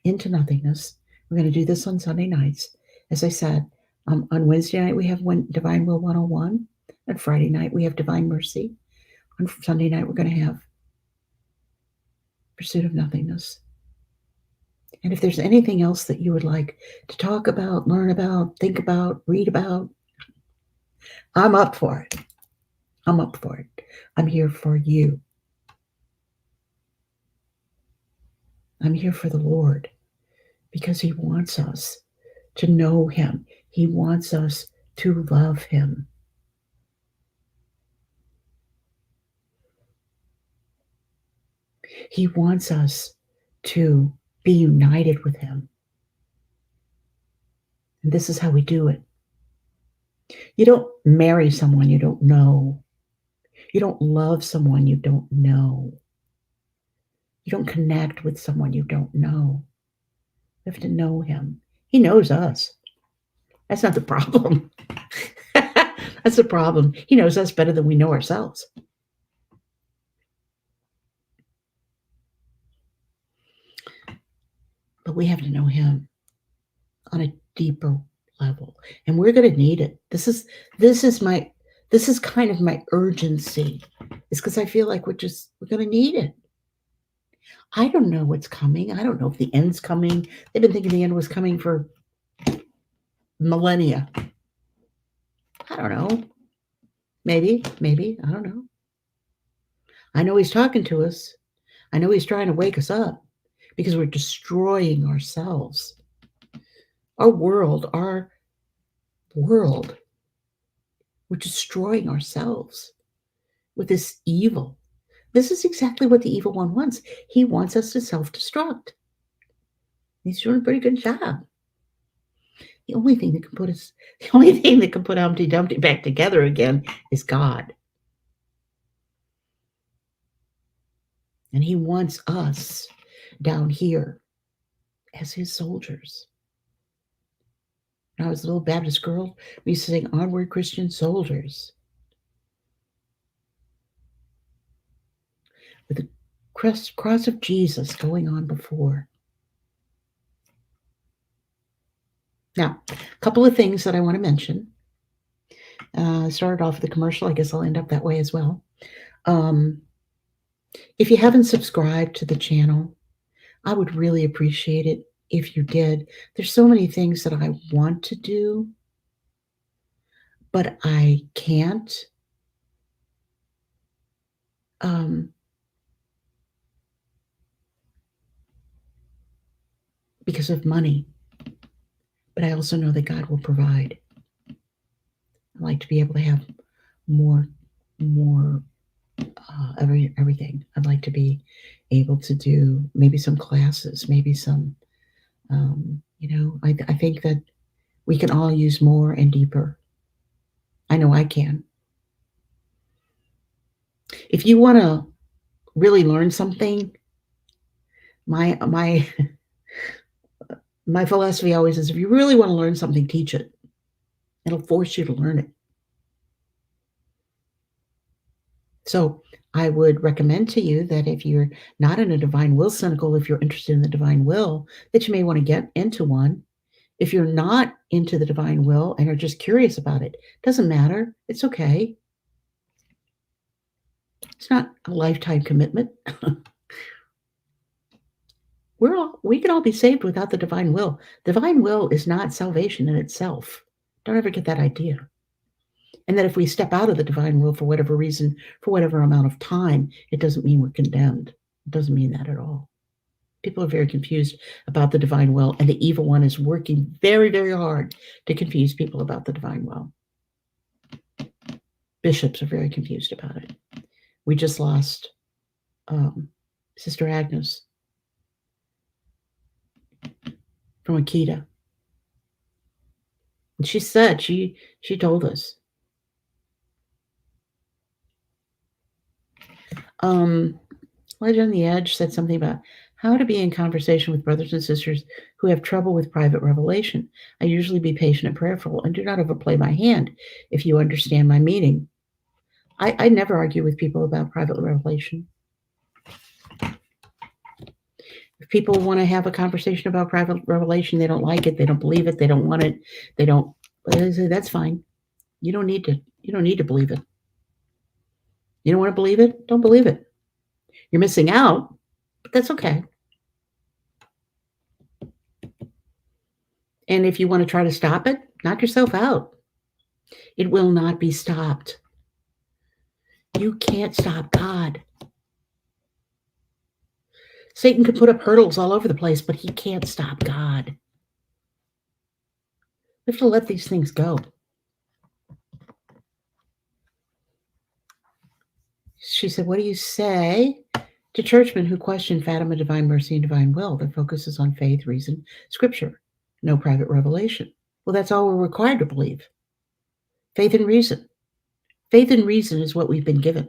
into nothingness. We're going to do this on Sunday nights. As I said, on Wednesday night, we have Divine Will 101. On Friday night, we have Divine Mercy. On Sunday night, we're going to have Pursuit of Nothingness. And if there's anything else that you would like to talk about, learn about, think about, read about, I'm up for it. I'm up for it. I'm here for you. I'm here for the Lord because He wants us to know Him. He wants us to love Him. He wants us to be united with Him. And this is how we do it. You don't marry someone you don't know. You don't love someone you don't know. You don't connect with someone you don't know. We have to know Him. He knows us. That's not the problem. That's the problem. He knows us better than we know ourselves. But we have to know Him on a deeper level. And we're going to need it. This is kind of my urgency. It's because I feel like we're going to need it. I don't know what's coming. I don't know if the end's coming. They've been thinking the end was coming for millennia. I don't know. Maybe. I don't know. I know He's talking to us. I know He's trying to wake us up because we're destroying ourselves. Our world. We're destroying ourselves with this evil. This is exactly what the evil one wants. He wants us to self-destruct. He's doing a pretty good job. The only thing that can put Humpty Dumpty back together again is God. And He wants us down here as His soldiers. When I was a little Baptist girl, we used to sing Onward Christian Soldiers. With the cross of Jesus going on before. Now, a couple of things that I want to mention. I started off with a commercial. I guess I'll end up that way as well. If you haven't subscribed to the channel, I would really appreciate it if you did. There's so many things that I want to do, but I can't. Because of money. But I also know that God will provide. I like to be able to have more everything. I'd like to be able to do maybe some classes, maybe some, I think that we can all use more and deeper. I know I can. If you want to really learn something, my philosophy always is, if you really want to learn something, teach it. It'll force you to learn it. So I would recommend to you that if you're not in a Divine Will CENACLE, if you're interested in the Divine Will, that you may want to get into one. If you're not into the Divine Will and are just curious about it, doesn't matter. It's okay. It's not a lifetime commitment. We can all be saved without the Divine Will. Divine Will is not salvation in itself. Don't ever get that idea. And that if we step out of the Divine Will for whatever reason, for whatever amount of time, it doesn't mean we're condemned. It doesn't mean that at all. People are very confused about the Divine Will, and the evil one is working very, very hard to confuse people about the Divine Will. Bishops are very confused about it. We just lost Sister Agnes from Akita. And she said, she told us, Light on the Edge said something about How to be in conversation with brothers and sisters who have trouble with private revelation. I usually be patient and prayerful and do not overplay my hand if you understand my meaning. I never argue with people about private revelation. If people want to have a conversation about private revelation, they don't like it, they don't believe it, they don't want it, they don't, I say, that's fine. You don't need to believe it. You don't want to believe it? Don't believe it. You're missing out, but that's okay. And if you want to try to stop it, knock yourself out. It will not be stopped. You can't stop God. Satan can put up hurdles all over the place, but he can't stop God. We have to let these things go. She said, what do you say to churchmen who question Fatima, divine mercy, and divine will? Their focus is on faith, reason, scripture, no private revelation. Well, that's all we're required to believe. Faith and reason. Faith and reason is what we've been given.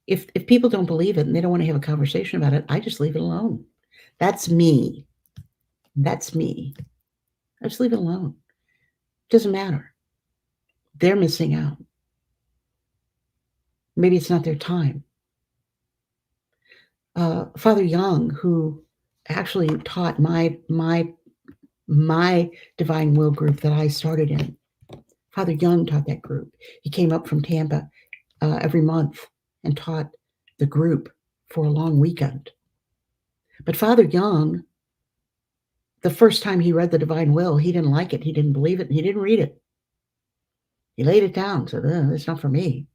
If people don't believe it and they don't want to have a conversation about it, I just leave it alone. That's me. That's me. I just leave it alone. It doesn't matter. They're missing out. Maybe it's not their time. Father Young, who actually taught my divine will group that I started in, Father Young taught that group. He came up from Tampa every month and taught the group for a long weekend. But Father Young, the first time he read the divine will, he didn't like it. He didn't believe it. And he didn't read it. He laid it down, said, it's not for me.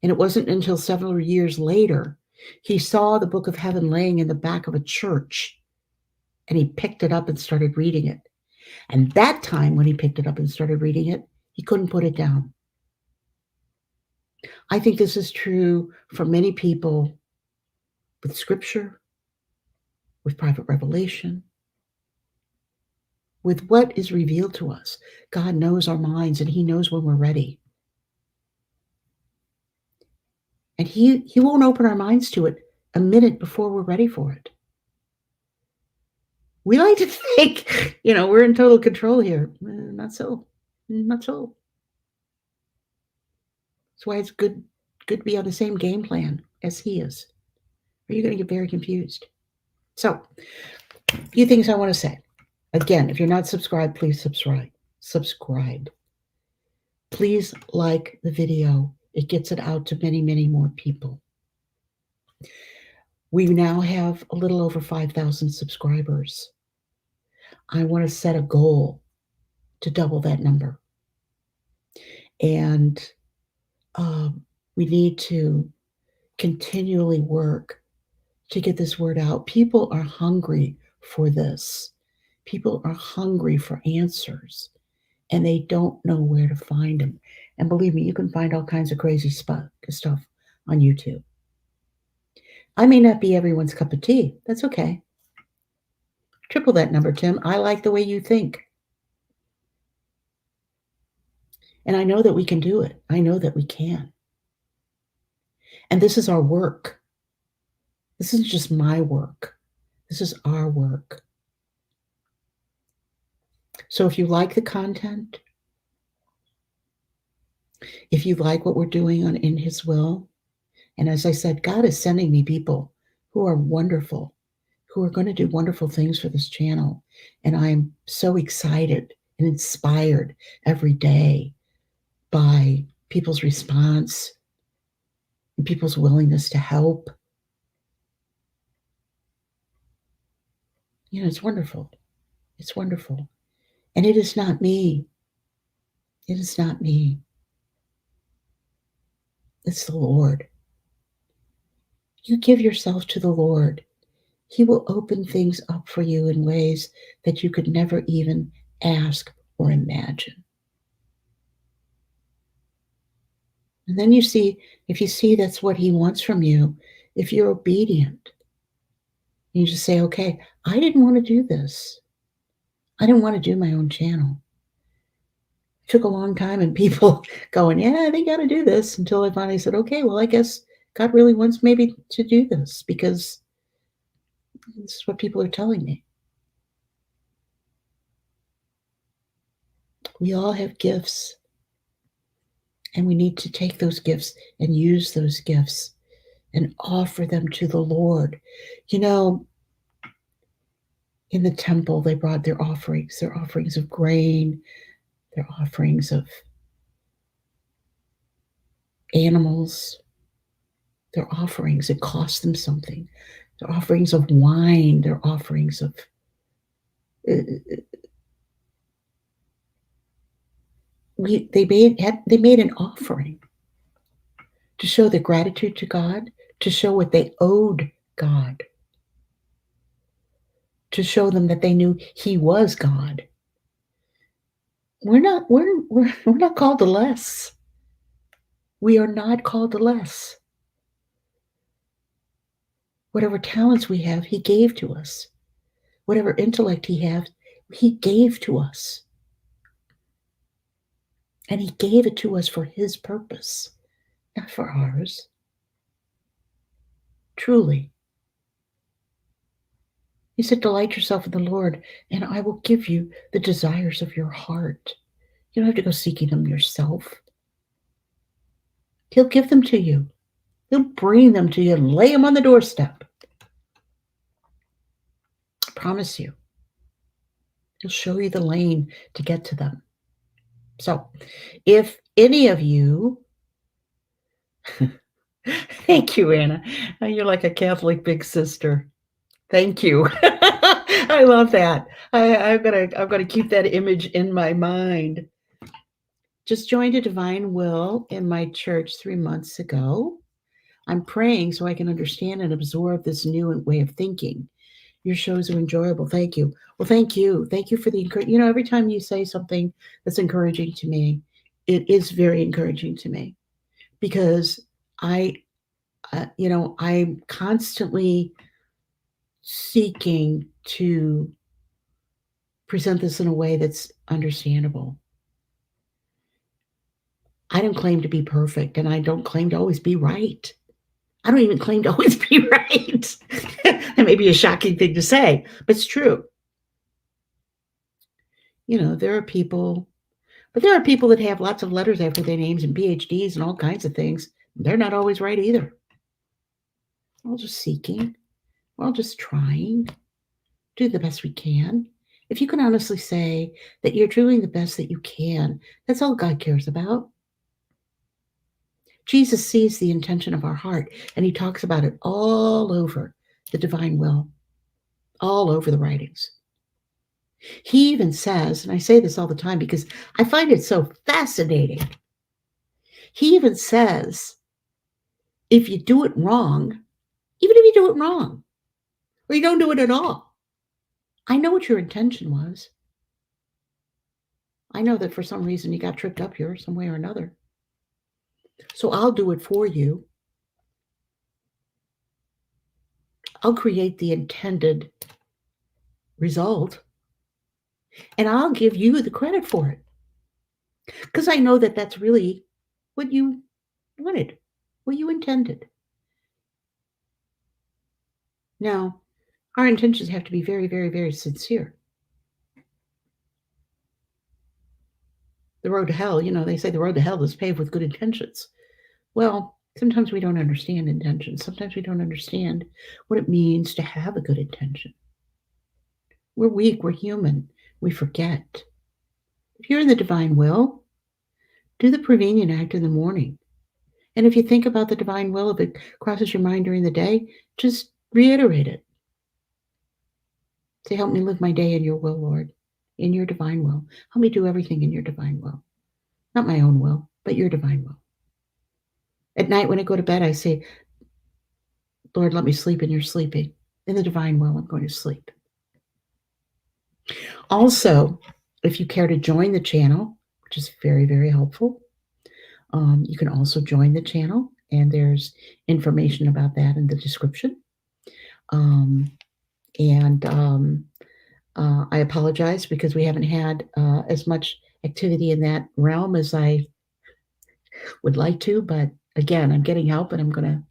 And it wasn't until several years later, he saw the book of heaven laying in the back of a church, and he picked it up and started reading it. And that time when he picked it up and started reading it, he couldn't put it down. I think this is true for many people with scripture, with private revelation, with what is revealed to us. God knows our minds, and he knows when we're ready. And he won't open our minds to it a minute before we're ready for it. We like to think, we're in total control here. Not so. Not so. That's why it's good to be on the same game plan as he is. Or you're going to get very confused. So, a few things I want to say. Again, if you're not subscribed, please subscribe. Please like the video. It gets it out to many, many more people. We now have a little over 5,000 subscribers. I want to set a goal to double that number. And we need to continually work to get this word out. People are hungry for this. People are hungry for answers, and they don't know where to find them. And believe me, you can find all kinds of crazy stuff on YouTube. I may not be everyone's cup of tea. That's okay. Triple that number, Tim. I like the way you think. And I know that we can do it. I know that we can. And this is our work. This isn't just my work. This is our work. So if you like the content, if you like what we're doing on In His Will, and as I said, God is sending me people who are wonderful, who are going to do wonderful things for this channel. And I'm so excited and inspired every day by people's response and people's willingness to help. It's wonderful. It's wonderful. And it is not me. It is not me. It's the Lord. You give yourself to the Lord. He will open things up for you in ways that you could never even ask or imagine. And then if you see that's what he wants from you, if you're obedient, you just say, okay, I didn't want to do this. I didn't want to do my own channel. It took a long time and people going, yeah, they got to do this, until I finally said, okay, well, I guess God really wants maybe to do this because this is what people are telling me. We all have gifts, and we need to take those gifts and use those gifts and offer them to the Lord. You know, in the temple, they brought their offerings of grain, their offerings of animals, their offerings. It cost them something. Their offerings of wine, their offerings of. They made an offering to show their gratitude to God, to show what they owed God, to show them that they knew He was God. We're not called to less. We are not called to less. Whatever talents we have, He gave to us. Whatever intellect He gave to us. And He gave it to us for His purpose, not for ours. Truly. He said, delight yourself in the Lord, and I will give you the desires of your heart. You don't have to go seeking them yourself. He'll give them to you. He'll bring them to you and lay them on the doorstep. I promise you. He'll show you the lane to get to them. So, if any of you, thank you, Anna. You're like a Catholic big sister. Thank you. I love that. I'm gonna keep that image in my mind. Just joined a divine will in my church 3 months ago. I'm praying so I can understand and absorb this new way of thinking. Your shows are enjoyable. Thank you. Well, thank you. Thank you for the encouragement. You know, every time you say something that's encouraging to me, it is very encouraging to me because I'm constantly seeking to present this in a way that's understandable. I don't claim to be perfect, and I don't claim to always be right. I don't even claim to always be right. That may be a shocking thing to say, but it's true. You know, there are people that have lots of letters after their names and PhDs and all kinds of things. They're not always right either. We're all just seeking. We're all just trying. Do the best we can. If you can honestly say that you're doing the best that you can, that's all God cares about. Jesus sees the intention of our heart, and He talks about it all over the divine will, all over the writings. He even says, and I say this all the time because I find it so fascinating. He even says, if you do it wrong, even if you do it wrong, or you don't do it at all, I know what your intention was. I know that for some reason you got tripped up here some way or another. So I'll do it for you. I'll create the intended result, and I'll give you the credit for it. Because I know that that's really what you wanted, what you intended. Now, our intentions have to be very, very, very sincere. The road to hell, they say the road to hell is paved with good intentions. Well, sometimes we don't understand intentions. Sometimes we don't understand what it means to have a good intention. We're weak. We're human. We forget. If you're in the divine will, do the prevenient act in the morning. And if you think about the divine will, if it crosses your mind during the day, just reiterate it. Say, help me live my day in your will, Lord, in your divine will. Help me do everything in your divine will. Not my own will, but your divine will. At night when I go to bed, I say, Lord, let me sleep in your sleeping. In the divine will, I'm going to sleep. Also, if you care to join the channel, which is very, very helpful, you can also join the channel, and there's information about that in the description. I apologize because we haven't had as much activity in that realm as I would like to, but again, I'm getting help, and I'm going to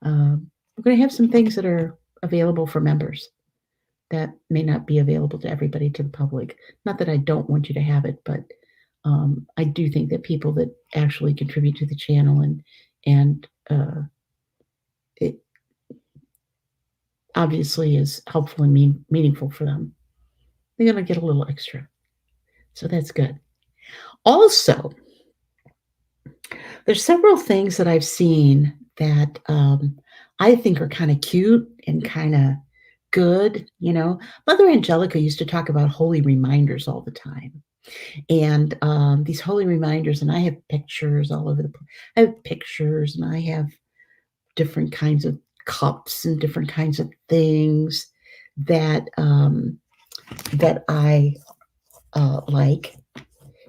We're going to have some things that are available for members that may not be available to everybody, to the public. Not that I don't want you to have it, but I do think that people that actually contribute to the channel and it obviously is helpful and meaningful for them, they're going to get a little extra. So that's good. Also, there's several things that I've seen that I think are kind of cute and kind of good. You know, Mother Angelica used to talk about holy reminders all the time. And these holy reminders, and I have pictures all over the place. I have pictures, and I have different kinds of cups and different kinds of things that that I like.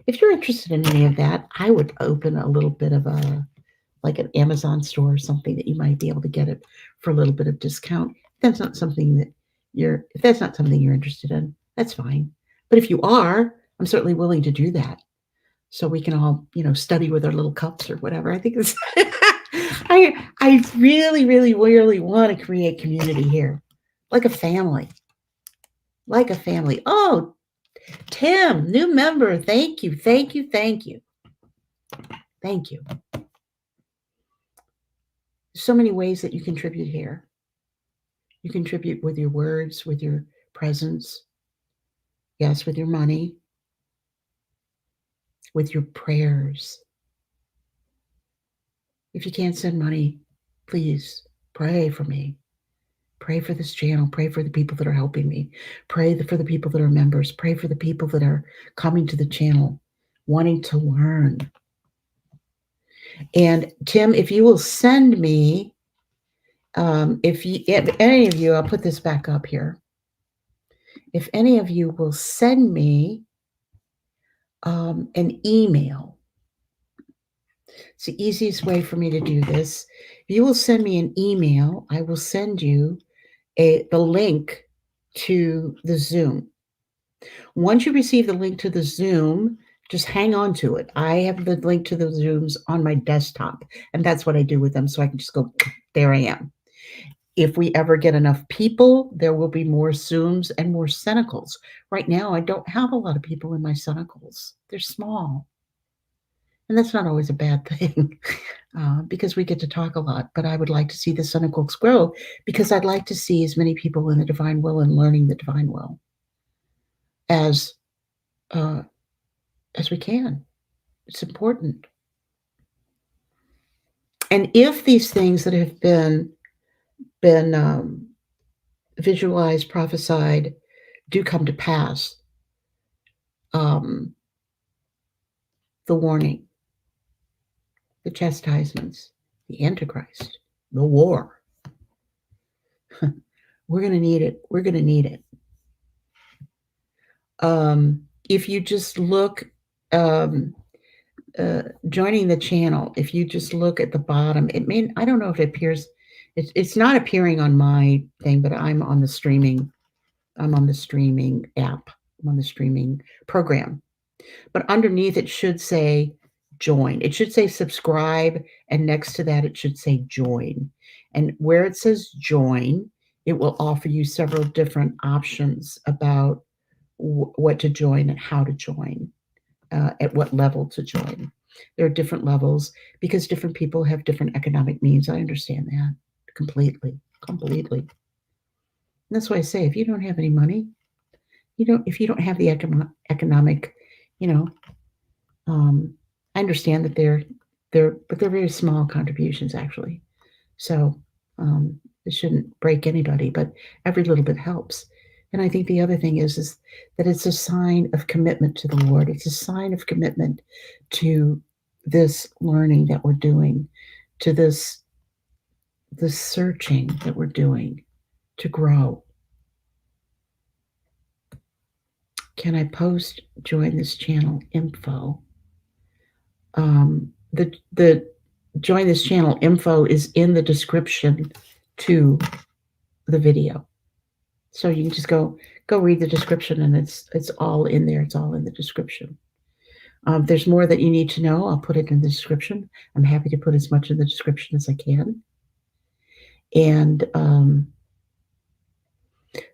If you're interested in any of that, I would open a little bit of a like an Amazon store or something that you might be able to get it for a little bit of discount. If that's not something that you're interested in, that's fine. But if you are, I'm certainly willing to do that. So we can all, study with our little cups or whatever. I think it's I really, really, really want to create community here. Like a family. Like a family. Oh, Tim, new member. Thank you. Thank you. Thank you. Thank you. So many ways that you contribute here. You contribute with your words, with your presence, yes, with your money, with your prayers. If you can't send money, please pray for me. Pray for this channel. Pray for the people that are helping me. Pray for the people that are members. Pray for the people that are coming to the channel, wanting to learn. And Tim, if you will send me, if any of you, I'll put this back up here. If any of you will send me an email, it's the easiest way for me to do this. If you will send me an email, I will send you the link to the Zoom. Once you receive the link to the Zoom, just hang on to it. I have the link to the Zooms on my desktop, and that's what I do with them. So I can just go, there I am. If we ever get enough people, there will be more Zooms and more CENACLEs. Right now, I don't have a lot of people in my CENACLEs. They're small. And that's not always a bad thing because we get to talk a lot. But I would like to see the CENACLEs grow because I'd like to see as many people in the divine will and learning the divine will as we can. It's important. And if these things that have been visualized, prophesied, do come to pass, the warning, the chastisements, the Antichrist, the war, we're going to need it. We're going to need it. If you just look, joining the channel, if you just look at the bottom, I don't know if it appears, it's not appearing on my thing, but I'm on the streaming app. I'm on the streaming program. But underneath it should say join. It should say subscribe, and next to that it should say join. And where it says join, it will offer you several different options about what to join and how to join, at what level to join. There are different levels because different people have different economic means. I understand that completely. And that's why I say, if you don't have any money, if you don't have the economic, I understand that they're very small contributions actually. So it shouldn't break anybody, but every little bit helps. And I think the other thing is that it's a sign of commitment to the Lord. It's a sign of commitment to this learning that we're doing, to this searching that we're doing to grow. Can I post join this channel info? The join this channel info is in the description to the video. So you can just go read the description, and it's all in there. It's all in the description. If there's more that you need to know, I'll put it in the description. I'm happy to put as much in the description as I can. And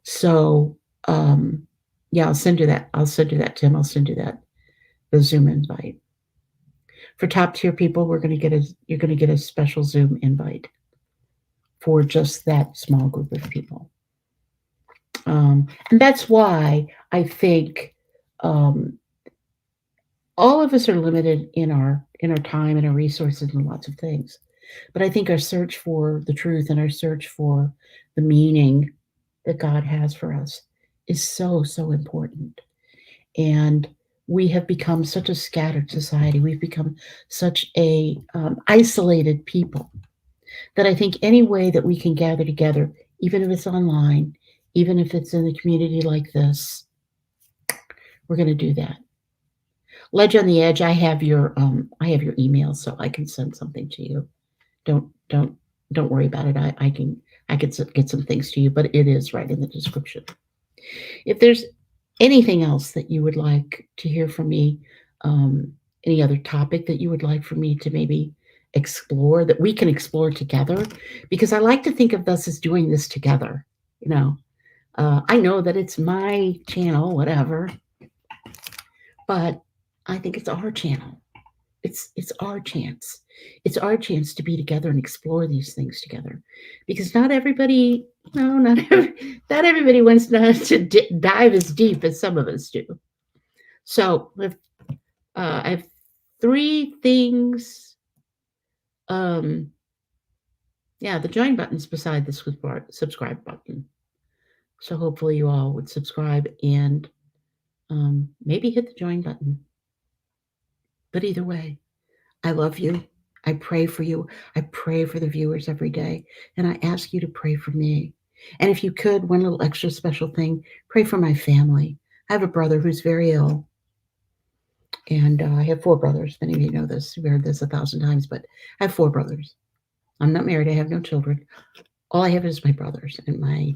so, yeah, I'll send you that. I'll send you that, Tim. I'll send you that, the Zoom invite. For top tier people, you're going to get a special Zoom invite for just that small group of people. And that's why I think all of us are limited in our time and our resources and lots of things. But I think our search for the truth and our search for the meaning that God has for us is so, so important. And we have become such a scattered society. We've become such a isolated people that I think any way that we can gather together, even if it's online, even if it's in a community like this, we're going to do that. Ledge on the Edge, I have your email, so I can send something to you. Don't worry about it. I can get some things to you, but it is right in the description. If there's anything else that you would like to hear from me, any other topic that you would like for me to maybe explore, that we can explore together, because I like to think of us as doing this together. You know, I know that it's my channel, whatever, but I think it's our channel. It's our chance. It's our chance to be together and explore these things together, because not everybody, no, not everybody wants to dive as deep as some of us do. So I have 3 things. Yeah, the join button's beside the subscribe button. So hopefully you all would subscribe and maybe hit the join button. But either way, I love you. I pray for you. I pray for the viewers every day. And I ask you to pray for me. And if you could, one little extra special thing, pray for my family. I have a brother who's very ill. And I have 4 brothers. Many of you know this. You've heard this 1,000 times, but I have 4 brothers. I'm not married. I have no children. All I have is my brothers and my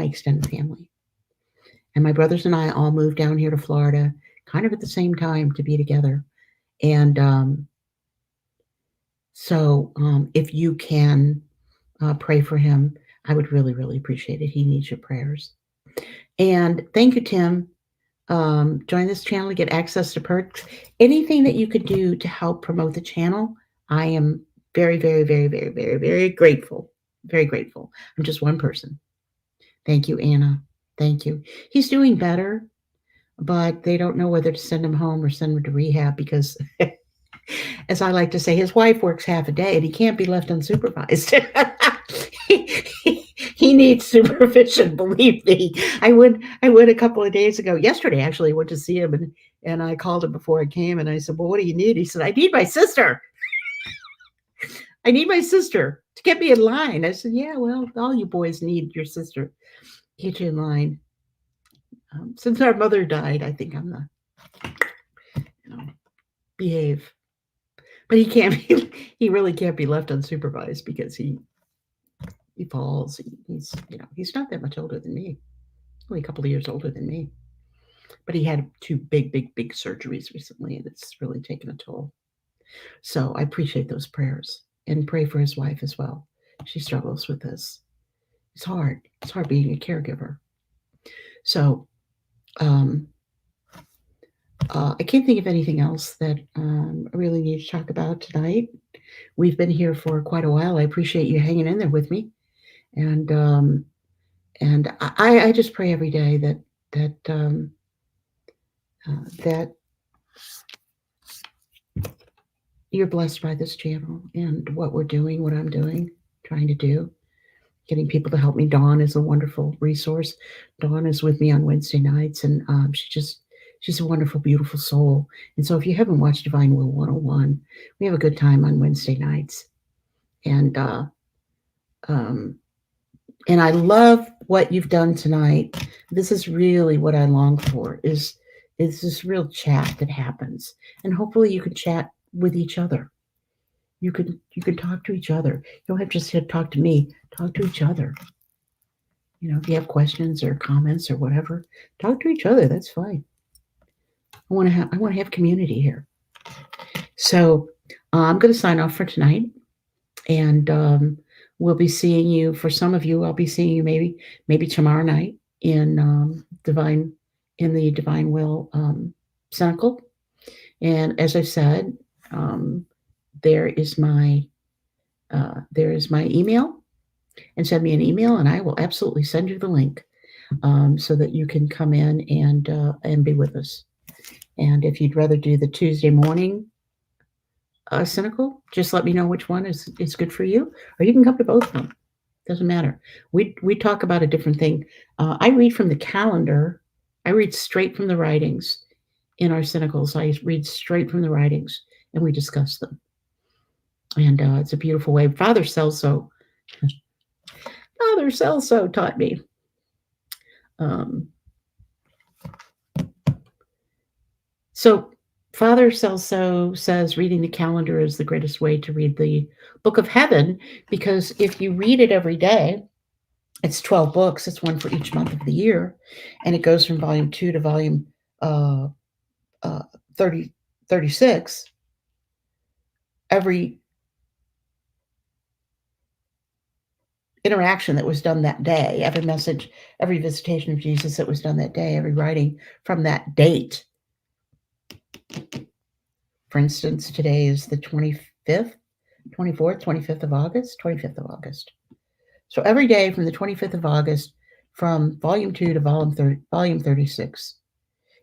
extended family. And my brothers and I all moved down here to Florida kind of at the same time to be together. And so if you can pray for him, I would really, really appreciate it. He needs your prayers. And thank you, Tim. Join this channel to get access to perks. Anything that you could do to help promote the channel, I am very, very, very, very, very, very grateful. Very grateful. I'm just one person. Thank you, Anna. Thank you. He's doing better, but they don't know whether to send him home or send him to rehab because, as I like to say, his wife works half a day and he can't be left unsupervised. He needs supervision, believe me. I went a couple of days ago, yesterday actually, I went to see him and I called him before I came and I said, well, what do you need? He said, I need my sister. I need my sister to get me in line. I said, yeah, well, all you boys need your sister to get you in line. Since our mother died, I think I'm behave. But he really can't be left unsupervised because he falls. He's not that much older than me. Only a couple of years older than me. But he had 2 big surgeries recently, and it's really taken a toll. So I appreciate those prayers and pray for his wife as well. She struggles with this. It's hard. It's hard being a caregiver. So I can't think of anything else that I really need to talk about tonight. We've been here for quite a while. I appreciate you hanging in there with me. And I just pray every day that you're blessed by this channel and what we're doing, what I'm doing, trying to do, getting people to help me. Dawn is a wonderful resource. Dawn is with me on Wednesday nights, and she's a wonderful, beautiful soul. And so if you haven't watched Divine Will 101, we have a good time on Wednesday nights. And I love what you've done tonight. This is really what I long for, is this real chat that happens. And hopefully you can chat with each other. You can talk to each other. You don't have to just talk to me. Talk to each other. If you have questions or comments or whatever, talk to each other. That's fine. I want to have community here. So I'm going to sign off for tonight, and we'll be seeing you. For some of you, I'll be seeing you maybe tomorrow night in the Divine Will CENACLE. And as I said, um, there is my email, and send me an email, and I will absolutely send you the link so that you can come in and be with us. And if you'd rather do the Tuesday morning CENACLE, just let me know which one is good for you, or you can come to both of them. Doesn't matter. We talk about a different thing. I read from the calendar. I read straight from the writings in our CENACLEs. I read straight from the writings, and we discuss them. And it's a beautiful way. Father Celso taught me. So Father Celso says reading the calendar is the greatest way to read the book of heaven, because if you read it every day, it's 12 books. It's one for each month of the year. And it goes from volume 2 to volume 36. Every interaction that was done that day, every message, every visitation of Jesus that was done that day, every writing from that date. For instance, today is the 25th, 24th, 25th of August, 25th of August. So every day from the 25th of August, from volume 2 to volume 36,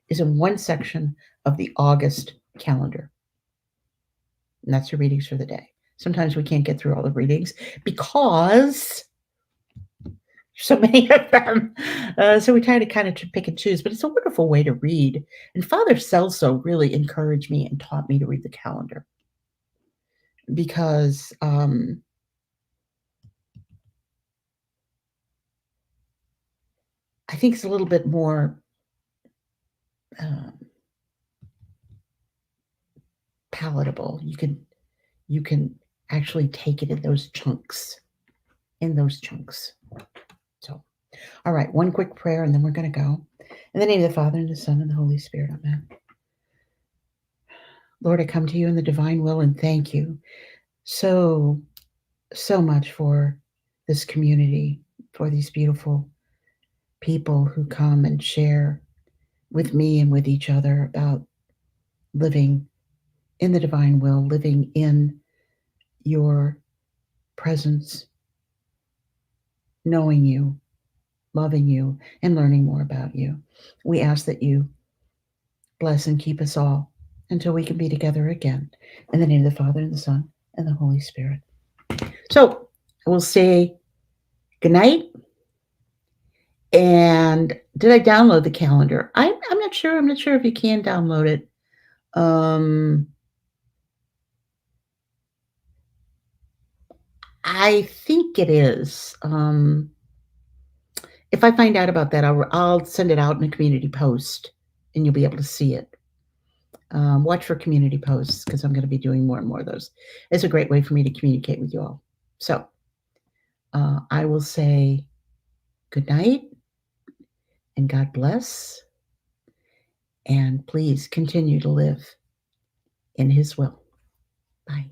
is in one section of the August calendar. And that's your readings for the day. Sometimes we can't get through all the readings because so many of them. So we try to kind of pick and choose, but it's a wonderful way to read. And Father Celso really encouraged me and taught me to read the calendar because I think it's a little bit more palatable. You can actually take it in those chunks. So, all right, one quick prayer, and then we're going to go. In the name of the Father, and the Son, and the Holy Spirit, amen. Lord, I come to you in the divine will and thank you so much for this community, for these beautiful people who come and share with me and with each other about living in the divine will, living in your presence, knowing you, loving you, and learning more about you. We ask that you bless and keep us all until we can be together again. In the name of the Father, and the Son, and the Holy Spirit. So I will say good night. And did I download the calendar? I'm not sure. I'm not sure if you can download it. I think it is. If I find out about that, I'll send it out in a community post, and you'll be able to see it. Watch for community posts because I'm going to be doing more and more of those. It's a great way for me to communicate with you all. So I will say good night and God bless. And please continue to live in His will. Bye.